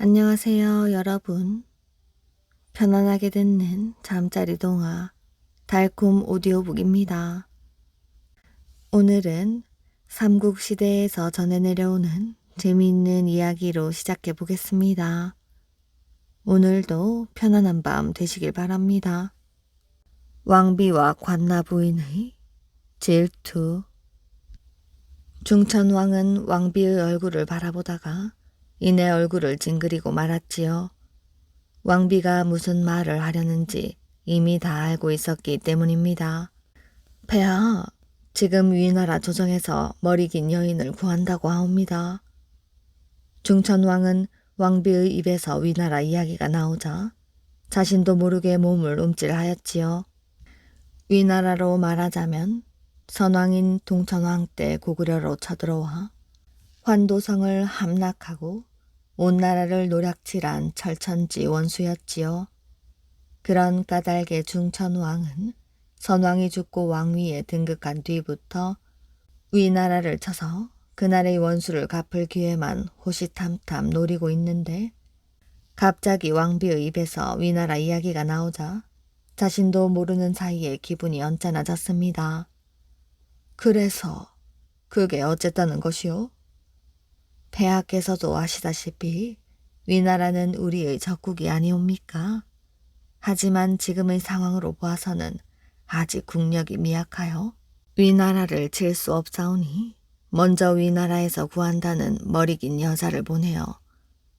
안녕하세요, 여러분. 편안하게 듣는 잠자리 동화 달콤 오디오북입니다. 오늘은 삼국시대에서 전해 내려오는 재미있는 이야기로 시작해 보겠습니다. 오늘도 편안한 밤 되시길 바랍니다. 왕비와 관나 부인의 질투. 중천왕은 왕비의 얼굴을 바라보다가 이내 얼굴을 찡그리고 말았지요. 왕비가 무슨 말을 하려는지 이미 다 알고 있었기 때문입니다. 폐하, 지금 위나라 조정에서 머리 긴 여인을 구한다고 하옵니다. 중천왕은 왕비의 입에서 위나라 이야기가 나오자 자신도 모르게 몸을 움찔하였지요. 위나라로 말하자면 선왕인 동천왕 때 고구려로 쳐들어와 환도성을 함락하고 온 나라를 노략질한 철천지 원수였지요. 그런 까닭에 중천왕은 선왕이 죽고 왕위에 등극한 뒤부터 위나라를 쳐서 그날의 원수를 갚을 기회만 호시탐탐 노리고 있는데 갑자기 왕비의 입에서 위나라 이야기가 나오자 자신도 모르는 사이에 기분이 언짢아졌습니다. 그래서 그게 어쨌다는 것이오? 폐하께서도 아시다시피 위나라는 우리의 적국이 아니옵니까? 하지만 지금의 상황으로 보아서는 아직 국력이 미약하여 위나라를 칠 수 없사오니 먼저 위나라에서 구한다는 머리 긴 여자를 보내어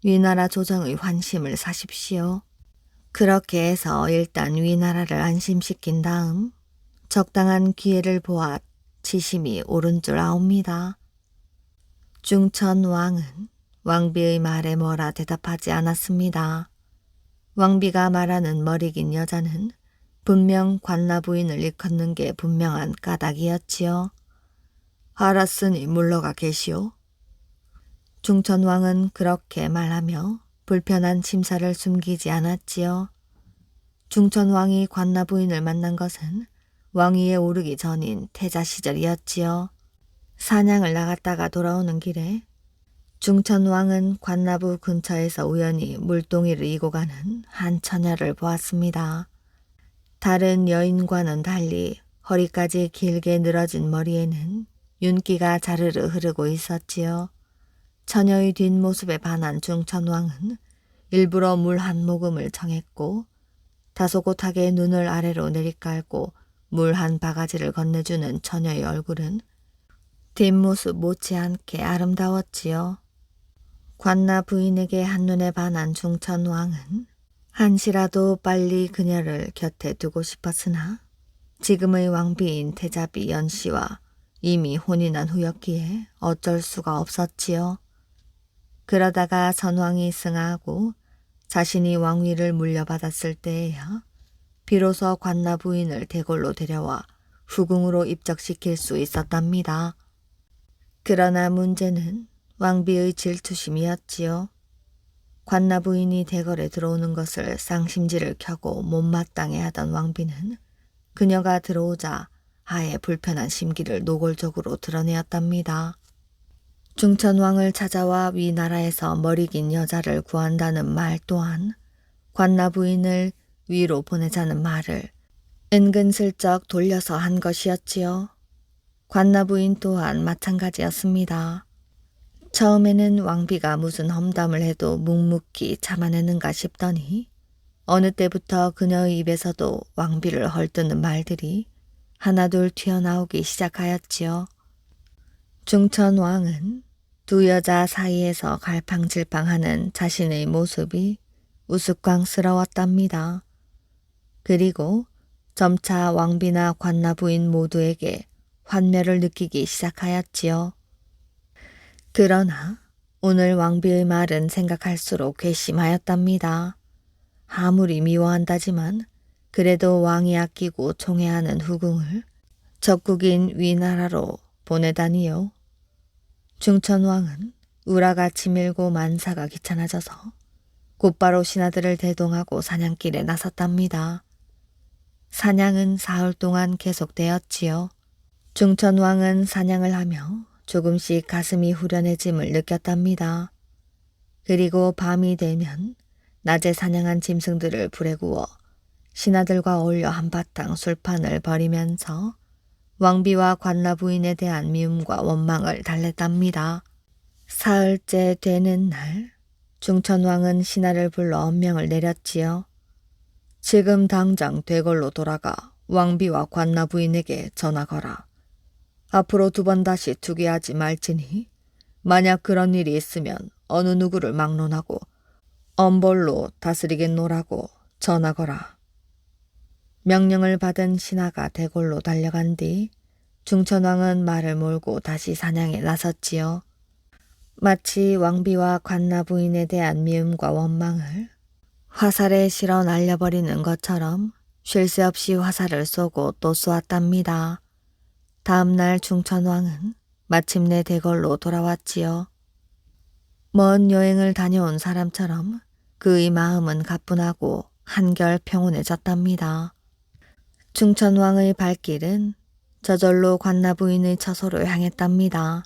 위나라 조정의 환심을 사십시오. 그렇게 해서 일단 위나라를 안심시킨 다음 적당한 기회를 보아 지심이 옳은 줄 아옵니다. 중천왕은 왕비의 말에 뭐라 대답하지 않았습니다. 왕비가 말하는 머리 긴 여자는 분명 관나 부인을 일컫는 게 분명한 까닭이었지요. 알았으니 물러가 계시오. 중천왕은 그렇게 말하며 불편한 심사를 숨기지 않았지요. 중천왕이 관나 부인을 만난 것은 왕위에 오르기 전인 태자 시절이었지요. 사냥을 나갔다가 돌아오는 길에 중천왕은 관나부 근처에서 우연히 물동이를 이고 가는 한 처녀를 보았습니다. 다른 여인과는 달리 허리까지 길게 늘어진 머리에는 윤기가 자르르 흐르고 있었지요. 처녀의 뒷모습에 반한 중천왕은 일부러 물 한 모금을 청했고 다소곳하게 눈을 아래로 내리깔고 물 한 바가지를 건네주는 처녀의 얼굴은 뒷모습 못지않게 아름다웠지요. 관나 부인에게 한눈에 반한 중천왕은 한시라도 빨리 그녀를 곁에 두고 싶었으나 지금의 왕비인 태자비 연씨와 이미 혼이 난 후였기에 어쩔 수가 없었지요. 그러다가 선왕이 승하고 자신이 왕위를 물려받았을 때에야 비로소 관나 부인을 대궐로 데려와 후궁으로 입적시킬 수 있었답니다. 그러나 문제는 왕비의 질투심이었지요. 관나 부인이 대궐에 들어오는 것을 쌍심지를 켜고 못마땅해하던 왕비는 그녀가 들어오자 아예 불편한 심기를 노골적으로 드러내었답니다. 중천왕을 찾아와 위나라에서 머리 긴 여자를 구한다는 말 또한 관나 부인을 위로 보내자는 말을 은근슬쩍 돌려서 한 것이었지요. 관나 부인 또한 마찬가지였습니다. 처음에는 왕비가 무슨 험담을 해도 묵묵히 참아내는가 싶더니 어느 때부터 그녀의 입에서도 왕비를 헐뜯는 말들이 하나둘 튀어나오기 시작하였지요. 중천왕은 두 여자 사이에서 갈팡질팡하는 자신의 모습이 우스꽝스러웠답니다. 그리고 점차 왕비나 관나 부인 모두에게 환멸을 느끼기 시작하였지요. 그러나 오늘 왕비의 말은 생각할수록 괘씸하였답니다. 아무리 미워한다지만 그래도 왕이 아끼고 총애하는 후궁을 적국인 위나라로 보내다니요. 중천왕은 우라가 치밀고 만사가 귀찮아져서 곧바로 신하들을 대동하고 사냥길에 나섰답니다. 사냥은 사흘 동안 계속되었지요. 중천왕은 사냥을 하며 조금씩 가슴이 후련해짐을 느꼈답니다. 그리고 밤이 되면 낮에 사냥한 짐승들을 불에 구워 신하들과 어울려 한바탕 술판을 벌이면서 왕비와 관나 부인에 대한 미움과 원망을 달랬답니다. 사흘째 되는 날 중천왕은 신하를 불러 엄명을 내렸지요. 지금 당장 대궐로 돌아가 왕비와 관나 부인에게 전하거라. 앞으로 2번 다시 투기하지 말지니 만약 그런 일이 있으면 어느 누구를 막론하고 엄벌로 다스리겠노라고 전하거라. 명령을 받은 신하가 대궐로 달려간 뒤 중천왕은 말을 몰고 다시 사냥에 나섰지요. 마치 왕비와 관나 부인에 대한 미움과 원망을 화살에 실어 날려버리는 것처럼 쉴 새 없이 화살을 쏘고 또 쏘았답니다. 다음 날 중천왕은 마침내 대궐로 돌아왔지요. 먼 여행을 다녀온 사람처럼 그의 마음은 가뿐하고 한결 평온해졌답니다. 중천왕의 발길은 저절로 관나 부인의 처소로 향했답니다.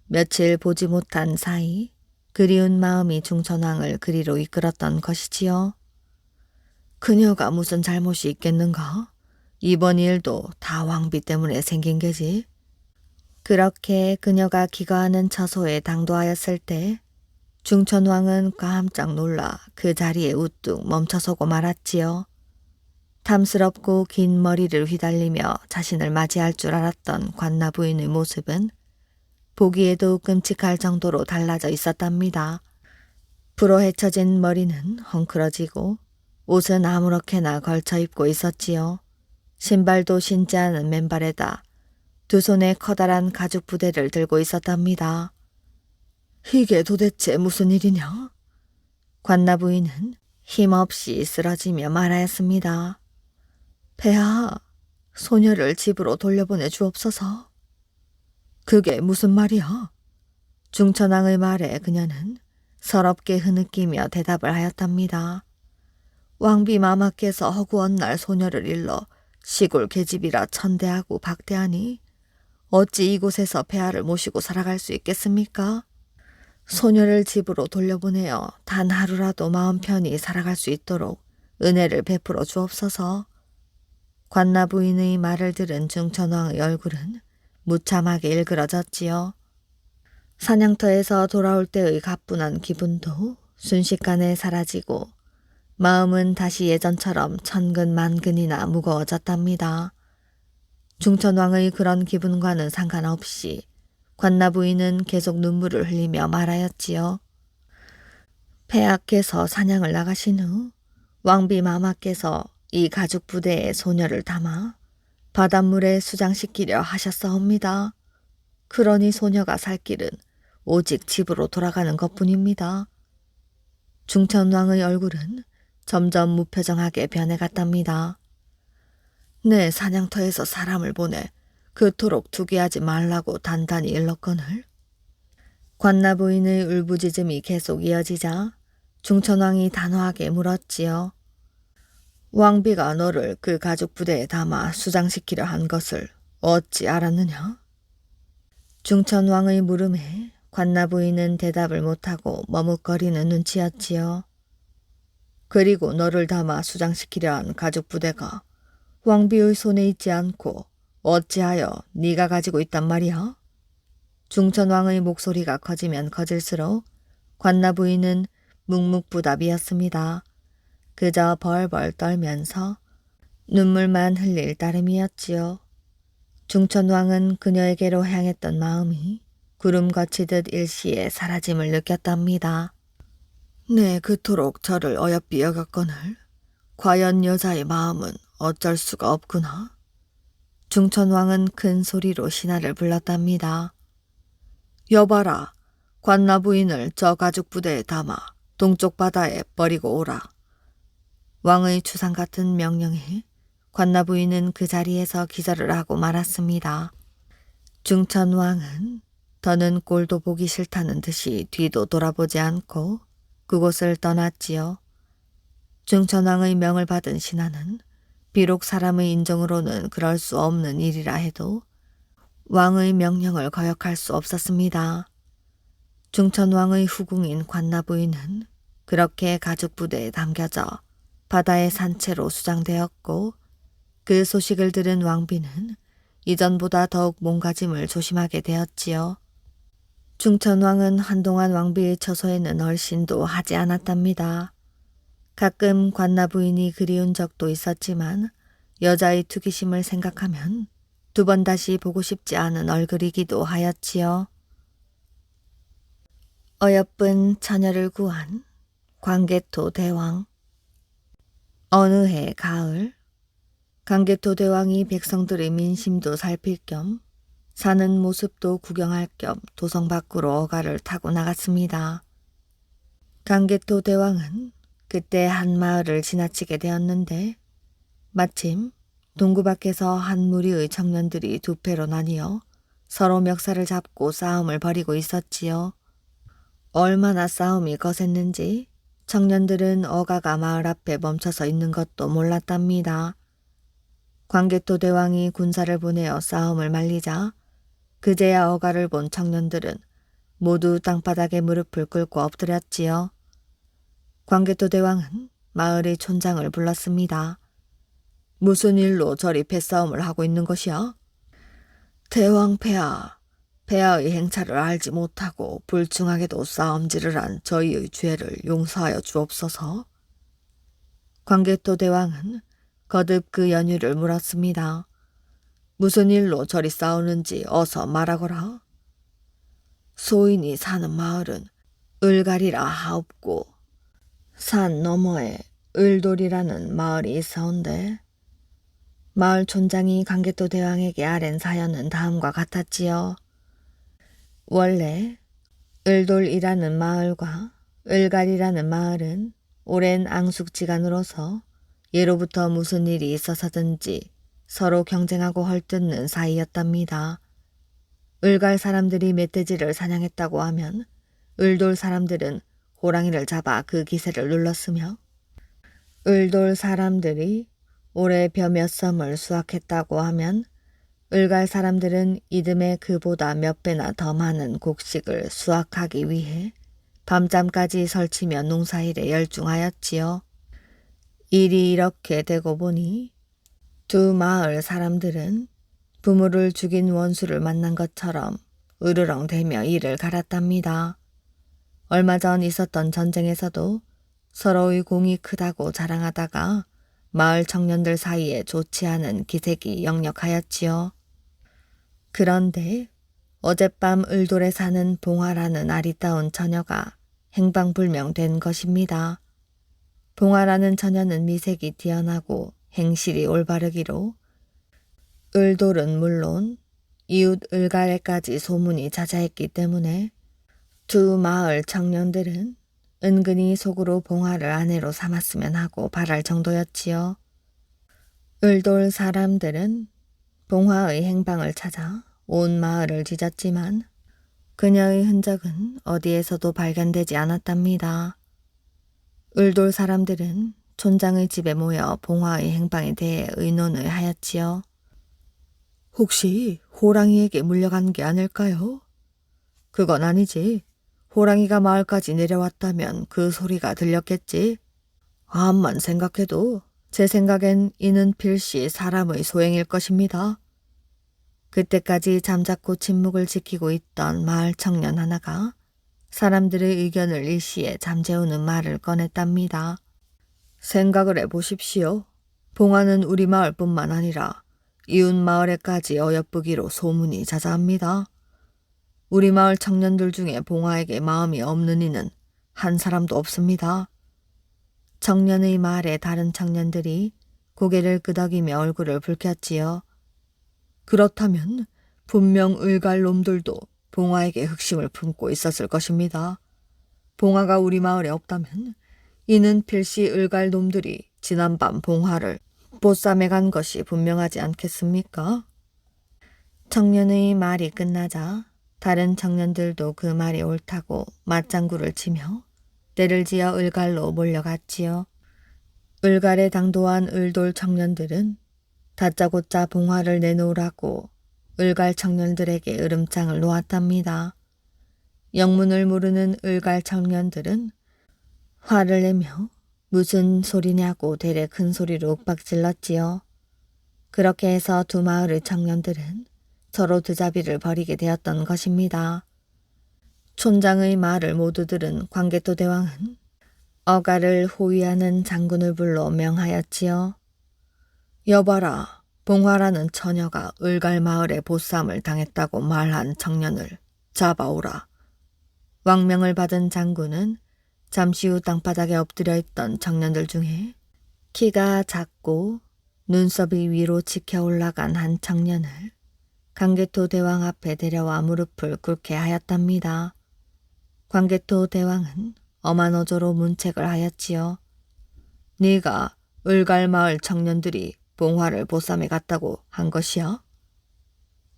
며칠 보지 못한 사이 그리운 마음이 중천왕을 그리로 이끌었던 것이지요. 그녀가 무슨 잘못이 있겠는가? 이번 일도 다 왕비 때문에 생긴 게지. 그렇게 그녀가 기거하는 처소에 당도하였을 때 중천왕은 깜짝 놀라 그 자리에 우뚝 멈춰서고 말았지요. 탐스럽고 긴 머리를 휘날리며 자신을 맞이할 줄 알았던 관나 부인의 모습은 보기에도 끔찍할 정도로 달라져 있었답니다. 불어 헤쳐진 머리는 헝클어지고 옷은 아무렇게나 걸쳐 입고 있었지요. 신발도 신지 않은 맨발에다 2 손에 커다란 가죽 부대를 들고 있었답니다. 이게 도대체 무슨 일이냐? 관나 부인은 힘없이 쓰러지며 말하였습니다. 폐하, 소녀를 집으로 돌려보내 주옵소서. 그게 무슨 말이야? 중천왕의 말에 그녀는 서럽게 흐느끼며 대답을 하였답니다. 왕비 마마께서 허구한 날 소녀를 일러 시골 계집이라 천대하고 박대하니 어찌 이곳에서 폐하를 모시고 살아갈 수 있겠습니까? 소녀를 집으로 돌려보내어 단 하루라도 마음 편히 살아갈 수 있도록 은혜를 베풀어 주옵소서. 관나 부인의 말을 들은 중천왕의 얼굴은 무참하게 일그러졌지요. 사냥터에서 돌아올 때의 가뿐한 기분도 순식간에 사라지고 마음은 다시 예전처럼 천근만근이나 무거워졌답니다. 중천왕의 그런 기분과는 상관없이 관나 부인은 계속 눈물을 흘리며 말하였지요. 폐하께서 사냥을 나가신 후 왕비 마마께서 이 가죽 부대에 소녀를 담아 바닷물에 수장시키려 하셨사옵니다. 그러니 소녀가 살 길은 오직 집으로 돌아가는 것뿐입니다. 중천왕의 얼굴은 점점 무표정하게 변해갔답니다. 내 사냥터에서 사람을 보내 그토록 투기하지 말라고 단단히 일렀거늘. 관나 부인의 울부짖음이 계속 이어지자 중천왕이 단호하게 물었지요. 왕비가 너를 그 가죽 부대에 담아 수장시키려 한 것을 어찌 알았느냐? 중천왕의 물음에 관나 부인은 대답을 못하고 머뭇거리는 눈치였지요. 그리고 너를 담아 수장시키려 한 가죽 부대가 왕비의 손에 있지 않고 어찌하여 네가 가지고 있단 말이야? 중천왕의 목소리가 커지면 커질수록 관나 부인은 묵묵부답이었습니다. 그저 벌벌 떨면서 눈물만 흘릴 따름이었지요. 중천왕은 그녀에게로 향했던 마음이 구름 거치듯 일시에 사라짐을 느꼈답니다. 네, 그토록 저를 어여삐 여겼거늘 과연 여자의 마음은 어쩔 수가 없구나. 중천왕은 큰 소리로 신하를 불렀답니다. 여봐라, 관나 부인을 저 가죽 부대에 담아 동쪽 바다에 버리고 오라. 왕의 추상 같은 명령에 관나 부인은 그 자리에서 기절을 하고 말았습니다. 중천왕은 더는 꼴도 보기 싫다는 듯이 뒤도 돌아보지 않고 그곳을 떠났지요. 중천왕의 명을 받은 신하는 비록 사람의 인정으로는 그럴 수 없는 일이라 해도 왕의 명령을 거역할 수 없었습니다. 중천왕의 후궁인 관나부인은 그렇게 가죽부대에 담겨져 바다의 산채로 수장되었고 그 소식을 들은 왕비는 이전보다 더욱 몸가짐을 조심하게 되었지요. 중천왕은 한동안 왕비의 처소에는 얼씬도 하지 않았답니다. 가끔 관나부인이 그리운 적도 있었지만 여자의 투기심을 생각하면 두 번 다시 보고 싶지 않은 얼굴이기도 하였지요. 어여쁜 처녀를 구한 광개토 대왕. 어느 해 가을, 광개토 대왕이 백성들의 민심도 살필 겸 사는 모습도 구경할 겸 도성 밖으로 어가를 타고 나갔습니다. 광개토 대왕은 그때 한 마을을 지나치게 되었는데 마침 동구 밖에서 한 무리의 청년들이 두 패로 나뉘어 서로 멱살을 잡고 싸움을 벌이고 있었지요. 얼마나 싸움이 거셌는지 청년들은 어가가 마을 앞에 멈춰서 있는 것도 몰랐답니다. 광개토 대왕이 군사를 보내어 싸움을 말리자 그제야 어가를 본 청년들은 모두 땅바닥에 무릎을 꿇고 엎드렸지요. 광개토 대왕은 마을의 촌장을 불렀습니다. 무슨 일로 저리 패싸움을 하고 있는 것이야? 대왕 폐하, 폐하의 행차를 알지 못하고 불충하게도 싸움질을 한 저희의 죄를 용서하여 주옵소서. 광개토 대왕은 거듭 그 연유를 물었습니다. 무슨 일로 저리 싸우는지 어서 말하거라. 소인이 사는 마을은 을갈이라 하옵고 산 너머에 을돌이라는 마을이 있어온데 마을 촌장이 광개토 대왕에게 아랜 사연은 다음과 같았지요. 원래 을돌이라는 마을과 을갈이라는 마을은 오랜 앙숙지간으로서 예로부터 무슨 일이 있어서든지 서로 경쟁하고 헐뜯는 사이였답니다. 을갈 사람들이 멧돼지를 사냥했다고 하면 을돌 사람들은 호랑이를 잡아 그 기세를 눌렀으며 을돌 사람들이 올해 벼 몇 섬을 수확했다고 하면 을갈 사람들은 이듬해 그보다 몇 배나 더 많은 곡식을 수확하기 위해 밤잠까지 설치며 농사일에 열중하였지요. 일이 이렇게 되고 보니 두 마을 사람들은 부모를 죽인 원수를 만난 것처럼 으르렁대며 이를 갈았답니다. 얼마 전 있었던 전쟁에서도 서로의 공이 크다고 자랑하다가 마을 청년들 사이에 좋지 않은 기색이 역력하였지요. 그런데 어젯밤 을돌에 사는 봉화라는 아리따운 처녀가 행방불명된 것입니다. 봉화라는 처녀는 미색이 뛰어나고 행실이 올바르기로 을돌은 물론 이웃 을갈에까지 소문이 자자했기 때문에 두 마을 청년들은 은근히 속으로 봉화를 아내로 삼았으면 하고 바랄 정도였지요. 을돌 사람들은 봉화의 행방을 찾아 온 마을을 뒤졌지만 그녀의 흔적은 어디에서도 발견되지 않았답니다. 을돌 사람들은 촌장의 집에 모여 봉화의 행방에 대해 의논을 하였지요. 혹시 호랑이에게 물려간 게 아닐까요? 그건 아니지. 호랑이가 마을까지 내려왔다면 그 소리가 들렸겠지. 암만 생각해도 제 생각엔 이는 필시 사람의 소행일 것입니다. 그때까지 잠자코 침묵을 지키고 있던 마을 청년 하나가 사람들의 의견을 일시에 잠재우는 말을 꺼냈답니다. 생각을 해보십시오. 봉화는 우리 마을뿐만 아니라 이웃 마을에까지 어여쁘기로 소문이 자자합니다. 우리 마을 청년들 중에 봉화에게 마음이 없는 이는 한 사람도 없습니다. 청년의 말에 다른 청년들이 고개를 끄덕이며 얼굴을 붉혔지요. 그렇다면 분명 을갈 놈들도 봉화에게 흑심을 품고 있었을 것입니다. 봉화가 우리 마을에 없다면 이는 필시 을갈 놈들이 지난밤 봉화를 보쌈해 간 것이 분명하지 않겠습니까? 청년의 말이 끝나자 다른 청년들도 그 말이 옳다고 맞장구를 치며 때를 지어 을갈로 몰려갔지요. 을갈에 당도한 을돌 청년들은 다짜고짜 봉화를 내놓으라고 을갈 청년들에게 으름장을 놓았답니다. 영문을 모르는 을갈 청년들은 화를 내며 무슨 소리냐고 대래 큰 소리로 윽박질렀지요. 그렇게 해서 두 마을의 청년들은 서로 드자비를 벌이게 되었던 것입니다. 촌장의 말을 모두 들은 광개토 대왕은 어가를 호위하는 장군을 불러 명하였지요. 여봐라, 봉화라는 처녀가 을갈 마을에 보쌈을 당했다고 말한 청년을 잡아오라. 왕명을 받은 장군은 잠시 후 땅바닥에 엎드려 있던 청년들 중에 키가 작고 눈썹이 위로 치켜 올라간 한 청년을 광개토 대왕 앞에 데려와 무릎을 꿇게 하였답니다. 광개토 대왕은 엄한 어조로 문책을 하였지요. 네가 을갈 마을 청년들이 봉화를 보쌈에 갔다고 한 것이여?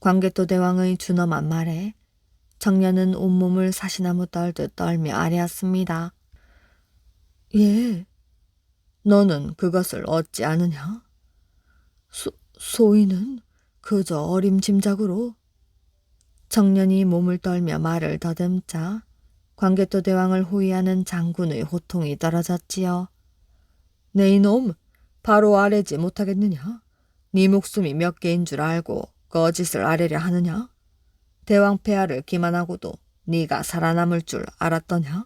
광개토 대왕의 준엄한 말에 청년은 온몸을 사시나무 떨듯 떨며 아뢰었습니다. 예, 너는 그것을 어찌 아느냐? 소인은 그저 어림짐작으로. 청년이 몸을 떨며 말을 더듬자 광개토 대왕을 호위하는 장군의 호통이 떨어졌지요. 네 이놈, 바로 아뢰지 못하겠느냐? 네 목숨이 몇 개인 줄 알고 거짓을 아뢰려 하느냐? 대왕 폐하를 기만하고도 네가 살아남을 줄 알았더냐?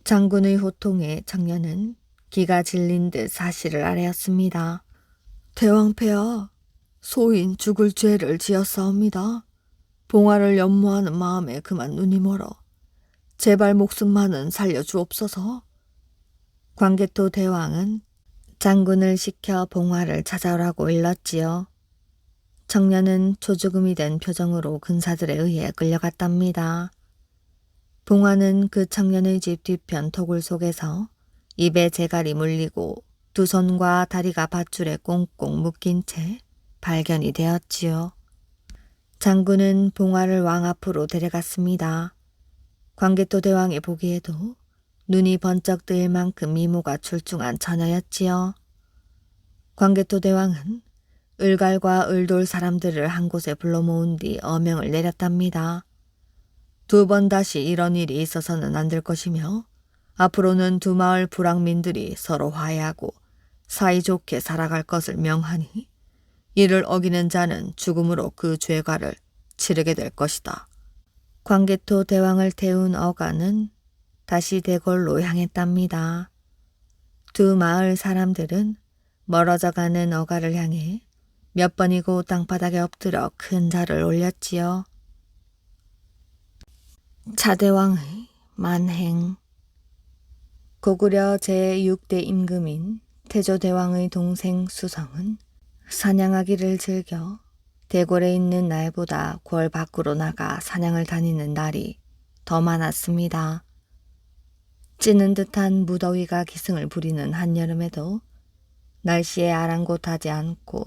장군의 호통에 청년은 기가 질린 듯 사실을 아뢰었습니다. 대왕 폐하, 소인 죽을 죄를 지었사옵니다. 봉화를 연모하는 마음에 그만 눈이 멀어 제발 목숨만은 살려주옵소서. 광개토 대왕은 장군을 시켜 봉화를 찾아오라고 일렀지요. 청년은 초죽음이 된 표정으로 군사들에 의해 끌려갔답니다. 봉화는 그 청년의 집 뒤편 토굴 속에서 입에 재갈이 물리고 두 손과 다리가 밧줄에 꽁꽁 묶인 채 발견이 되었지요. 장군은 봉화를 왕 앞으로 데려갔습니다. 광개토 대왕이 보기에도 눈이 번쩍 뜨일 만큼 미모가 출중한 처녀였지요. 광개토 대왕은 을갈과 을돌 사람들을 한 곳에 불러 모은 뒤 어명을 내렸답니다. 두 번 다시 이런 일이 있어서는 안 될 것이며 앞으로는 두 마을 불황민들이 서로 화해하고 사이좋게 살아갈 것을 명하니 이를 어기는 자는 죽음으로 그 죄과를 치르게 될 것이다. 광개토 대왕을 태운 어가는 다시 대궐로 향했답니다. 두 마을 사람들은 멀어져가는 어가를 향해 몇 번이고 땅바닥에 엎드려 큰 절을 올렸지요. 차대왕의 만행. 고구려 제6대 임금인 태조대왕의 동생 수성은 사냥하기를 즐겨 대궐에 있는 날보다 궐 밖으로 나가 사냥을 다니는 날이 더 많았습니다. 찌는 듯한 무더위가 기승을 부리는 한여름에도 날씨에 아랑곳하지 않고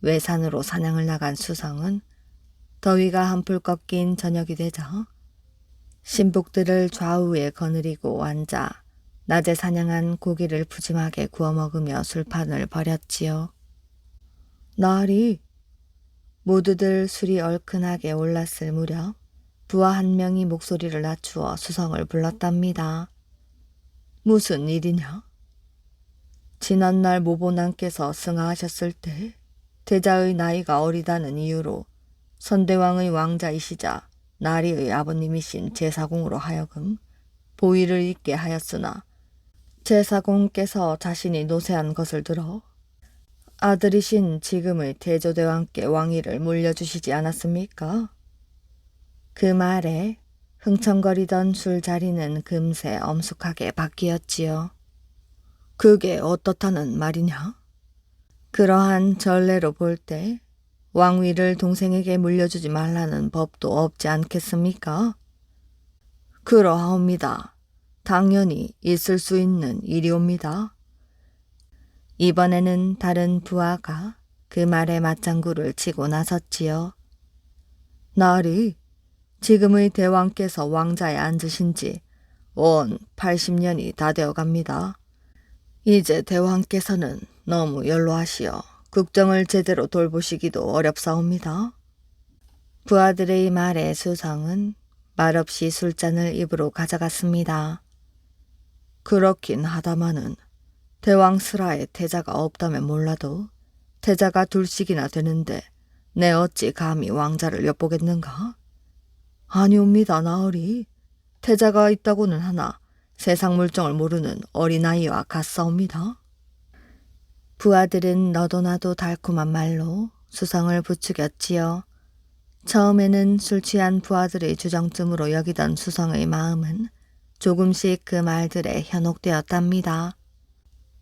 외산으로 사냥을 나간 수성은 더위가 한풀 꺾인 저녁이 되자 신복들을 좌우에 거느리고 앉아 낮에 사냥한 고기를 푸짐하게 구워 먹으며 술판을 벌였지요. 날이 모두들 술이 얼큰하게 올랐을 무렵 부하 한 명이 목소리를 낮추어 수성을 불렀답니다. 무슨 일이냐? 지난날 모보남께서 승하하셨을 때 대자의 나이가 어리다는 이유로 선대왕의 왕자이시자 나리의 아버님이신 제사공으로 하여금 보위를 잇게 하였으나 제사공께서 자신이 노쇠한 것을 들어 아들이신 지금의 태조대왕께 왕위를 물려주시지 않았습니까? 그 말에 흥청거리던 술자리는 금세 엄숙하게 바뀌었지요. 그게 어떻다는 말이냐? 그러한 전례로 볼 때 왕위를 동생에게 물려주지 말라는 법도 없지 않겠습니까? 그러하옵니다. 당연히 있을 수 있는 일이옵니다. 이번에는 다른 부하가 그 말에 맞장구를 치고 나섰지요. 나리, 지금의 대왕께서 왕자에 앉으신 지 온 80년이 다 되어갑니다. 이제 대왕께서는 너무 연로하시어 국정을 제대로 돌보시기도 어렵사옵니다. 부하들의 말에 수성은 말없이 술잔을 입으로 가져갔습니다. 그렇긴 하다마는 대왕스라에 태자가 없다면 몰라도 태자가 둘씩이나 되는데 내 어찌 감히 왕자를 엿보겠는가? 아니옵니다, 나으리. 태자가 있다고는 하나 세상 물정을 모르는 어린아이와 같사옵니다. 부하들은 너도 나도 달콤한 말로 수성을 부추겼지요. 처음에는 술 취한 부하들의 주정쯤으로 여기던 수성의 마음은 조금씩 그 말들에 현혹되었답니다.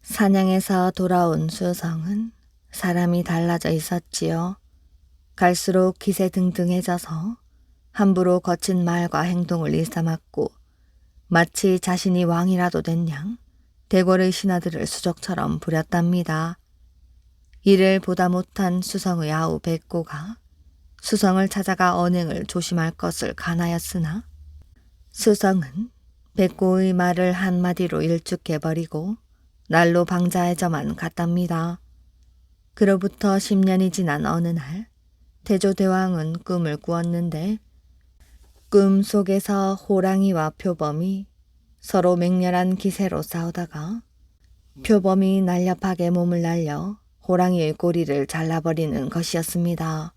사냥에서 돌아온 수성은 사람이 달라져 있었지요. 갈수록 기세등등해져서 함부로 거친 말과 행동을 일삼았고 마치 자신이 왕이라도 된 양 대궐의 신하들을 수족처럼 부렸답니다. 이를 보다 못한 수성의 아우 백고가 수성을 찾아가 언행을 조심할 것을 간하였으나 수성은 백고의 말을 한마디로 일축해버리고 날로 방자해져만 갔답니다. 그로부터 10년이 지난 어느 날 태조대왕은 꿈을 꾸었는데 꿈 속에서 호랑이와 표범이 서로 맹렬한 기세로 싸우다가 표범이 날렵하게 몸을 날려 호랑이의 꼬리를 잘라버리는 것이었습니다.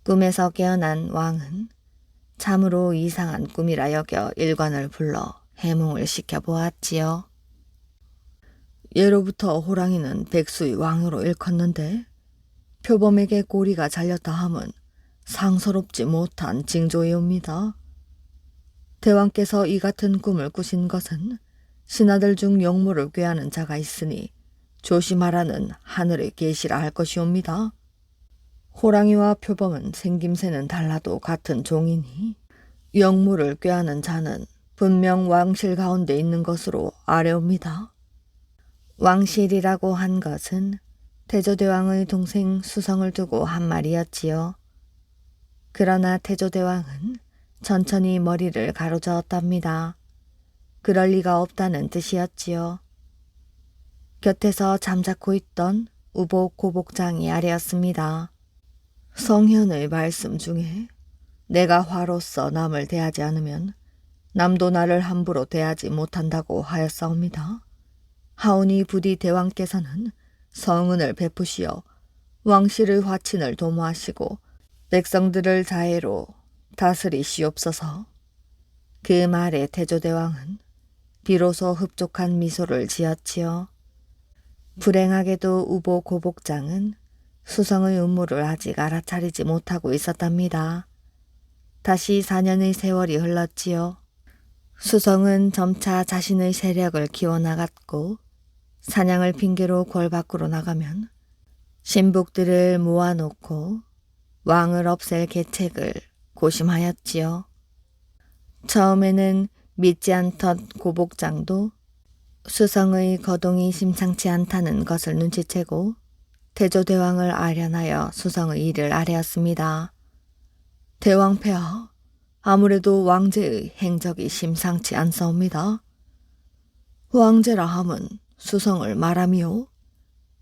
꿈에서 깨어난 왕은 참으로 이상한 꿈이라 여겨 일관을 불러 해몽을 시켜보았지요. 예로부터 호랑이는 백수의 왕으로 일컫는데 표범에게 꼬리가 잘렸다 함은 상서롭지 못한 징조이옵니다. 대왕께서 이 같은 꿈을 꾸신 것은 신하들 중 용모를 꾀하는 자가 있으니 조심하라는 하늘의 계시라 할 것이옵니다. 호랑이와 표범은 생김새는 달라도 같은 종이니 영모를 꾀하는 자는 분명 왕실 가운데 있는 것으로 아뢰옵니다. 왕실이라고 한 것은 태조대왕의 동생 수성을 두고 한 말이었지요. 그러나 태조대왕은 천천히 머리를 가로저었답니다. 그럴 리가 없다는 뜻이었지요. 곁에서 잠자코 있던 우복 고복장이 아뢰었습니다. 성현의 말씀 중에 내가 화로서 남을 대하지 않으면 남도 나를 함부로 대하지 못한다고 하였사옵니다. 하오니 부디 대왕께서는 성은을 베푸시어 왕실의 화친을 도모하시고 백성들을 자애로 다스리시옵소서. 그 말에 태조대왕은 비로소 흡족한 미소를 지었지요. 불행하게도 우보 고복장은 수성의 음모를 아직 알아차리지 못하고 있었답니다. 다시 4년의 세월이 흘렀지요. 수성은 점차 자신의 세력을 키워나갔고 사냥을 핑계로 궐 밖으로 나가면 신복들을 모아놓고 왕을 없앨 계책을 고심하였지요. 처음에는 믿지 않던 고복장도 수성의 거동이 심상치 않다는 것을 눈치채고 태조대왕을 아련하여 수성의 일을 아뢰었습니다. 대왕폐하, 아무래도 왕제의 행적이 심상치 않사옵니다. 왕제라 함은 수성을 말함이요?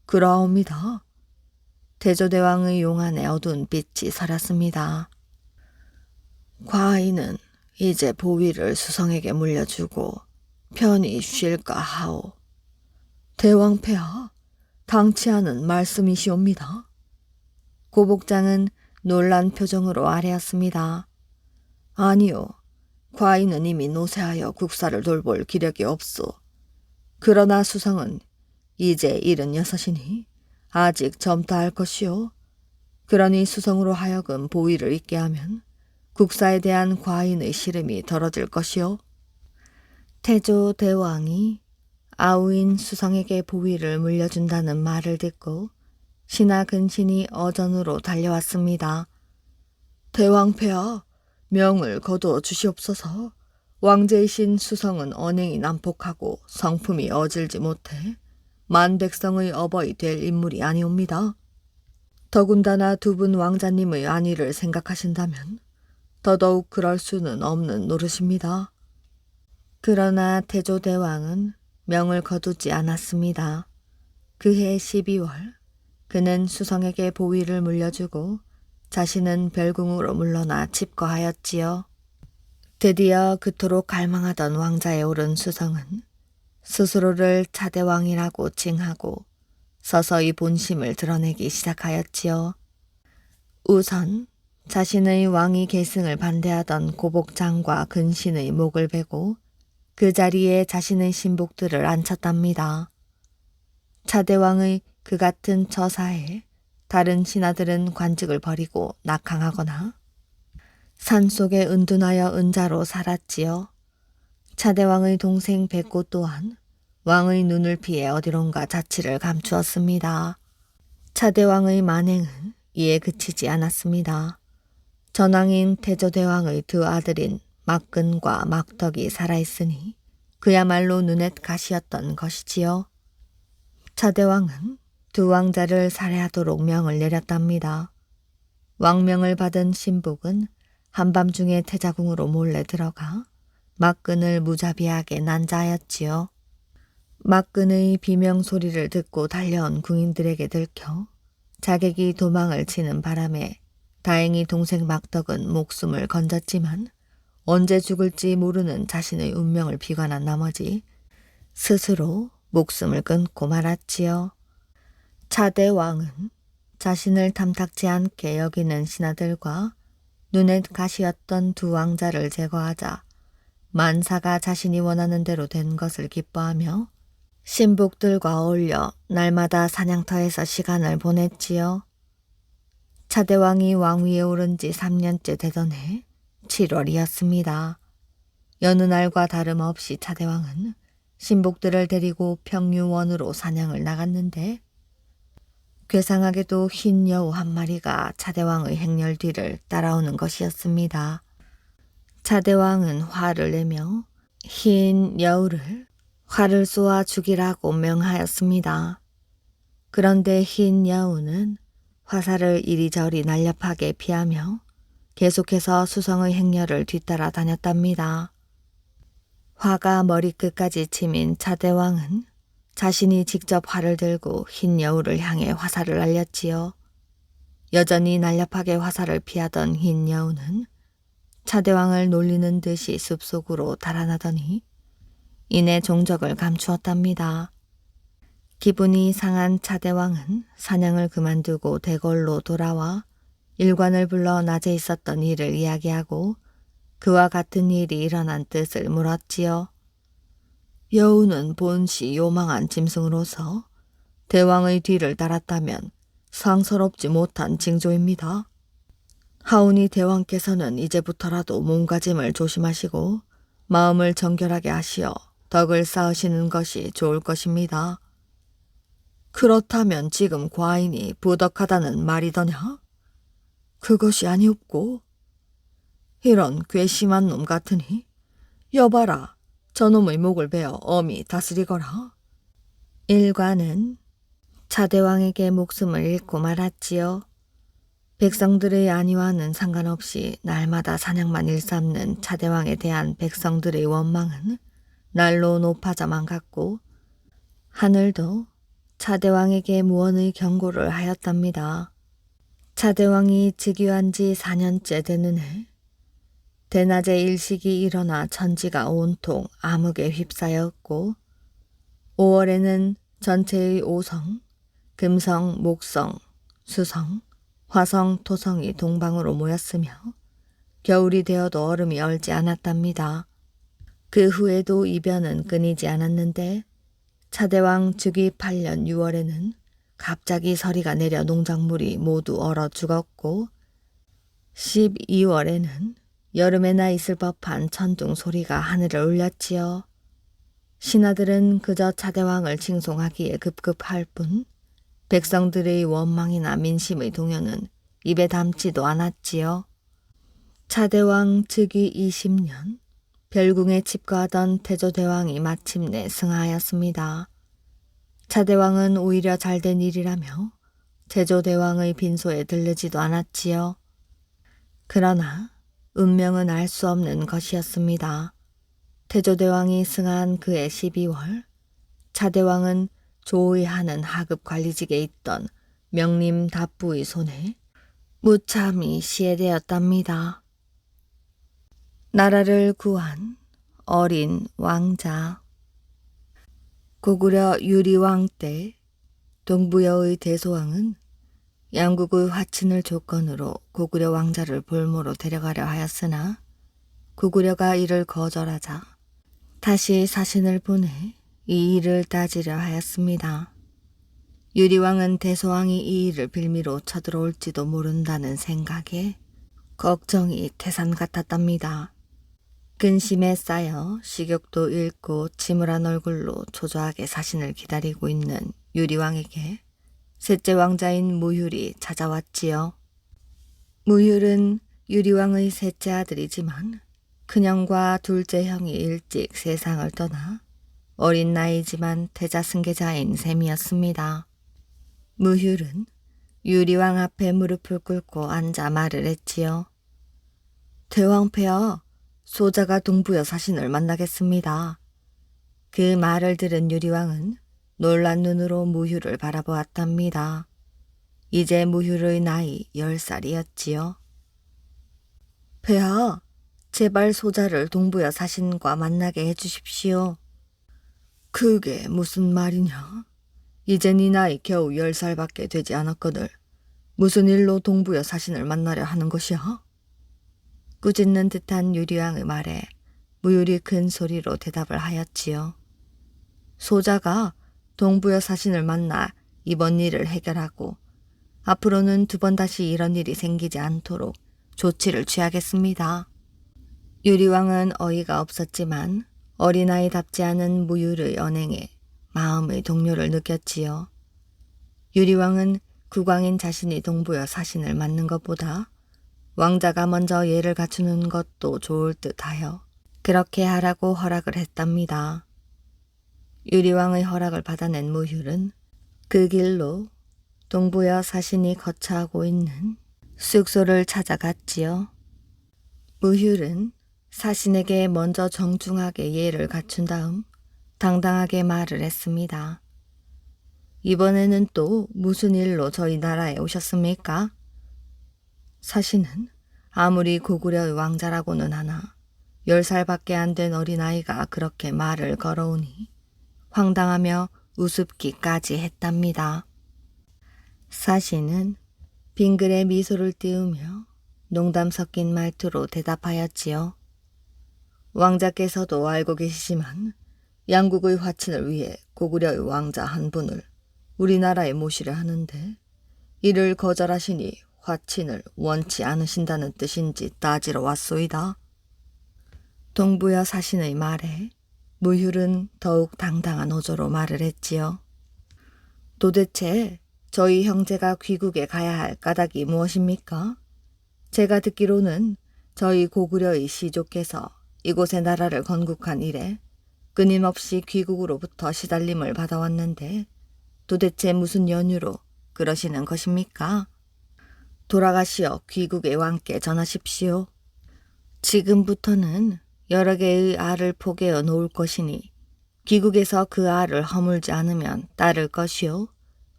그러옵니다. 태조대왕의 용안에 어두운 빛이 서렸습니다. 과인은 이제 보위를 수성에게 물려주고 편히 쉴까 하오. 대왕폐하, 당치 않은 말씀이시옵니다. 고복장은 놀란 표정으로 아뢰었습니다. 아니요, 과인은 이미 노쇠하여 국사를 돌볼 기력이 없소. 그러나 수성은 이제 76이니 아직 젊다 할 것이요. 그러니 수성으로 하여금 보위를 잇게 하면 국사에 대한 과인의 시름이 덜어질 것이요. 태조 대왕이 아우인 수성에게 보위를 물려준다는 말을 듣고 신하 근신이 어전으로 달려왔습니다. 대왕폐하, 명을 거두어 주시옵소서. 왕제이신 수성은 언행이 난폭하고 성품이 어질지 못해 만백성의 어버이 될 인물이 아니옵니다. 더군다나 두 분 왕자님의 안위를 생각하신다면 더더욱 그럴 수는 없는 노릇입니다. 그러나 태조대왕은 명을 거두지 않았습니다. 그해 12월 그는 수성에게 보위를 물려주고 자신은 별궁으로 물러나 집거하였지요. 드디어 그토록 갈망하던 왕자에 오른 수성은 스스로를 차대왕이라고 칭하고 서서히 본심을 드러내기 시작하였지요. 우선 자신의 왕위 계승을 반대하던 고복장과 근신의 목을 베고 그 자리에 자신의 신복들을 앉혔답니다. 차대왕의 그 같은 처사에 다른 신하들은 관직을 버리고 낙항하거나 산속에 은둔하여 은자로 살았지요. 차대왕의 동생 백고 또한 왕의 눈을 피해 어디론가 자취를 감추었습니다. 차대왕의 만행은 이에 그치지 않았습니다. 전왕인 태조대왕의 두 아들인 막근과 막덕이 살아있으니 그야말로 눈엣 가시였던 것이지요. 차대왕은 두 왕자를 살해하도록 명을 내렸답니다. 왕명을 받은 신복은 한밤중에 태자궁으로 몰래 들어가 막근을 무자비하게 난자하였지요. 막근의 비명 소리를 듣고 달려온 궁인들에게 들켜 자객이 도망을 치는 바람에 다행히 동생 막덕은 목숨을 건졌지만 언제 죽을지 모르는 자신의 운명을 비관한 나머지 스스로 목숨을 끊고 말았지요. 차대왕은 자신을 탐탁지 않게 여기는 신하들과 눈에 가시였던 두 왕자를 제거하자 만사가 자신이 원하는 대로 된 것을 기뻐하며 신복들과 어울려 날마다 사냥터에서 시간을 보냈지요. 차대왕이 왕위에 오른 지 3년째 되던 해 7월이었습니다. 여느 날과 다름없이 차대왕은 신복들을 데리고 평유원으로 사냥을 나갔는데 괴상하게도 흰 여우 한 마리가 차대왕의 행렬 뒤를 따라오는 것이었습니다. 차대왕은 화를 내며 흰 여우를 활을 쏘아 죽이라고 명하였습니다. 그런데 흰 여우는 화살을 이리저리 날렵하게 피하며 계속해서 수성의 행렬을 뒤따라 다녔답니다. 화가 머리끝까지 치민 차대왕은 자신이 직접 활을 들고 흰 여우를 향해 화살을 날렸지요. 여전히 날렵하게 화살을 피하던 흰 여우는 차대왕을 놀리는 듯이 숲속으로 달아나더니 이내 종적을 감추었답니다. 기분이 상한 차대왕은 사냥을 그만두고 대궐로 돌아와 일관을 불러 낮에 있었던 일을 이야기하고 그와 같은 일이 일어난 뜻을 물었지요. 여우는 본시 요망한 짐승으로서 대왕의 뒤를 따랐다면 상서롭지 못한 징조입니다. 하오니 대왕께서는 이제부터라도 몸가짐을 조심하시고 마음을 정결하게 하시어 덕을 쌓으시는 것이 좋을 것입니다. 그렇다면 지금 과인이 부덕하다는 말이더냐? 그것이 아니옵고 이런 괘씸한 놈 같으니 여봐라 저놈의 목을 베어 엄히 다스리거라. 일관은 차대왕에게 목숨을 잃고 말았지요. 백성들의 안위와는 상관없이 날마다 사냥만 일삼는 차대왕에 대한 백성들의 원망은 날로 높아져만 갔고 하늘도 차대왕에게 무언의 경고를 하였답니다. 차대왕이 즉위한 지 4년째 되는 해 대낮에 일식이 일어나 천지가 온통 암흑에 휩싸였고 5월에는 전체의 오성, 금성, 목성, 수성, 화성, 토성이 동방으로 모였으며 겨울이 되어도 얼음이 얼지 않았답니다. 그 후에도 이변은 끊이지 않았는데 차대왕 즉위 8년 6월에는 갑자기 서리가 내려 농작물이 모두 얼어 죽었고 12월에는 여름에나 있을 법한 천둥 소리가 하늘을 울렸지요. 신하들은 그저 차대왕을 칭송하기에 급급할 뿐 백성들의 원망이나 민심의 동요는 입에 담지도 않았지요. 차대왕 즉위 20년 별궁에 칩거하던 태조대왕이 마침내 승하하였습니다. 차대왕은 오히려 잘된 일이라며 태조대왕의 빈소에 들르지도 않았지요. 그러나 운명은 알 수 없는 것이었습니다. 태조대왕이 승한 그해 12월 차대왕은 조의하는 하급 관리직에 있던 명림 답부의 손에 무참히 시해되었답니다. 나라를 구한 어린 왕자. 고구려 유리왕 때 동부여의 대소왕은 양국의 화친을 조건으로 고구려 왕자를 볼모로 데려가려 하였으나 고구려가 이를 거절하자 다시 사신을 보내 이 일을 따지려 하였습니다. 유리왕은 대소왕이 이 일을 빌미로 쳐들어올지도 모른다는 생각에 걱정이 태산 같았답니다. 근심에 쌓여 식욕도 잃고 침울한 얼굴로 초조하게 사신을 기다리고 있는 유리왕에게 셋째 왕자인 무휼이 찾아왔지요. 무휼은 유리왕의 셋째 아들이지만 큰형과 둘째 형이 일찍 세상을 떠나 어린 나이지만 태자승계자인 셈이었습니다. 무휼은 유리왕 앞에 무릎을 꿇고 앉아 말을 했지요. 대왕폐하, 소자가 동부여 사신을 만나겠습니다. 그 말을 들은 유리왕은 놀란 눈으로 무휼을 바라보았답니다. 이제 무휼의 나이 10살이었지요. 폐하, 제발 소자를 동부여 사신과 만나게 해주십시오. 그게 무슨 말이냐? 이제 네 나이 겨우 10살밖에 되지 않았거늘 무슨 일로 동부여 사신을 만나려 하는 것이야? 꾸짖는 듯한 유리왕의 말에 무휼이 큰 소리로 대답을 하였지요. 소자가 동부여 사신을 만나 이번 일을 해결하고 앞으로는 2번 다시 이런 일이 생기지 않도록 조치를 취하겠습니다. 유리왕은 어이가 없었지만 어린아이답지 않은 무휼의 언행에 마음의 동요를 느꼈지요. 유리왕은 국왕인 자신이 동부여 사신을 맡는 것보다 왕자가 먼저 예를 갖추는 것도 좋을 듯하여 그렇게 하라고 허락을 했답니다. 유리왕의 허락을 받아낸 무휼은 그 길로 동부여 사신이 거처하고 있는 숙소를 찾아갔지요. 무휼은 사신에게 먼저 정중하게 예를 갖춘 다음 당당하게 말을 했습니다. 이번에는 또 무슨 일로 저희 나라에 오셨습니까? 사신은 아무리 고구려의 왕자라고는 하나 10살밖에 안 된 어린아이가 그렇게 말을 걸어오니 황당하며 우습기까지 했답니다. 사신은 빙글에 미소를 띄우며 농담 섞인 말투로 대답하였지요. 왕자께서도 알고 계시지만 양국의 화친을 위해 고구려의 왕자 한 분을 우리나라에 모시려 하는데 이를 거절하시니 화친을 원치 않으신다는 뜻인지 따지러 왔소이다. 동부여 사신의 말에 무휼은 더욱 당당한 어조로 말을 했지요. 도대체 저희 형제가 귀국에 가야 할 까닭이 무엇입니까? 제가 듣기로는 저희 고구려의 시조께서 이곳의 나라를 건국한 이래 끊임없이 귀국으로부터 시달림을 받아왔는데 도대체 무슨 연유로 그러시는 것입니까? 돌아가시어 귀국의 왕께 전하십시오. 지금부터는 여러 개의 알을 포개어 놓을 것이니 귀국에서 그 알을 허물지 않으면 따를 것이요.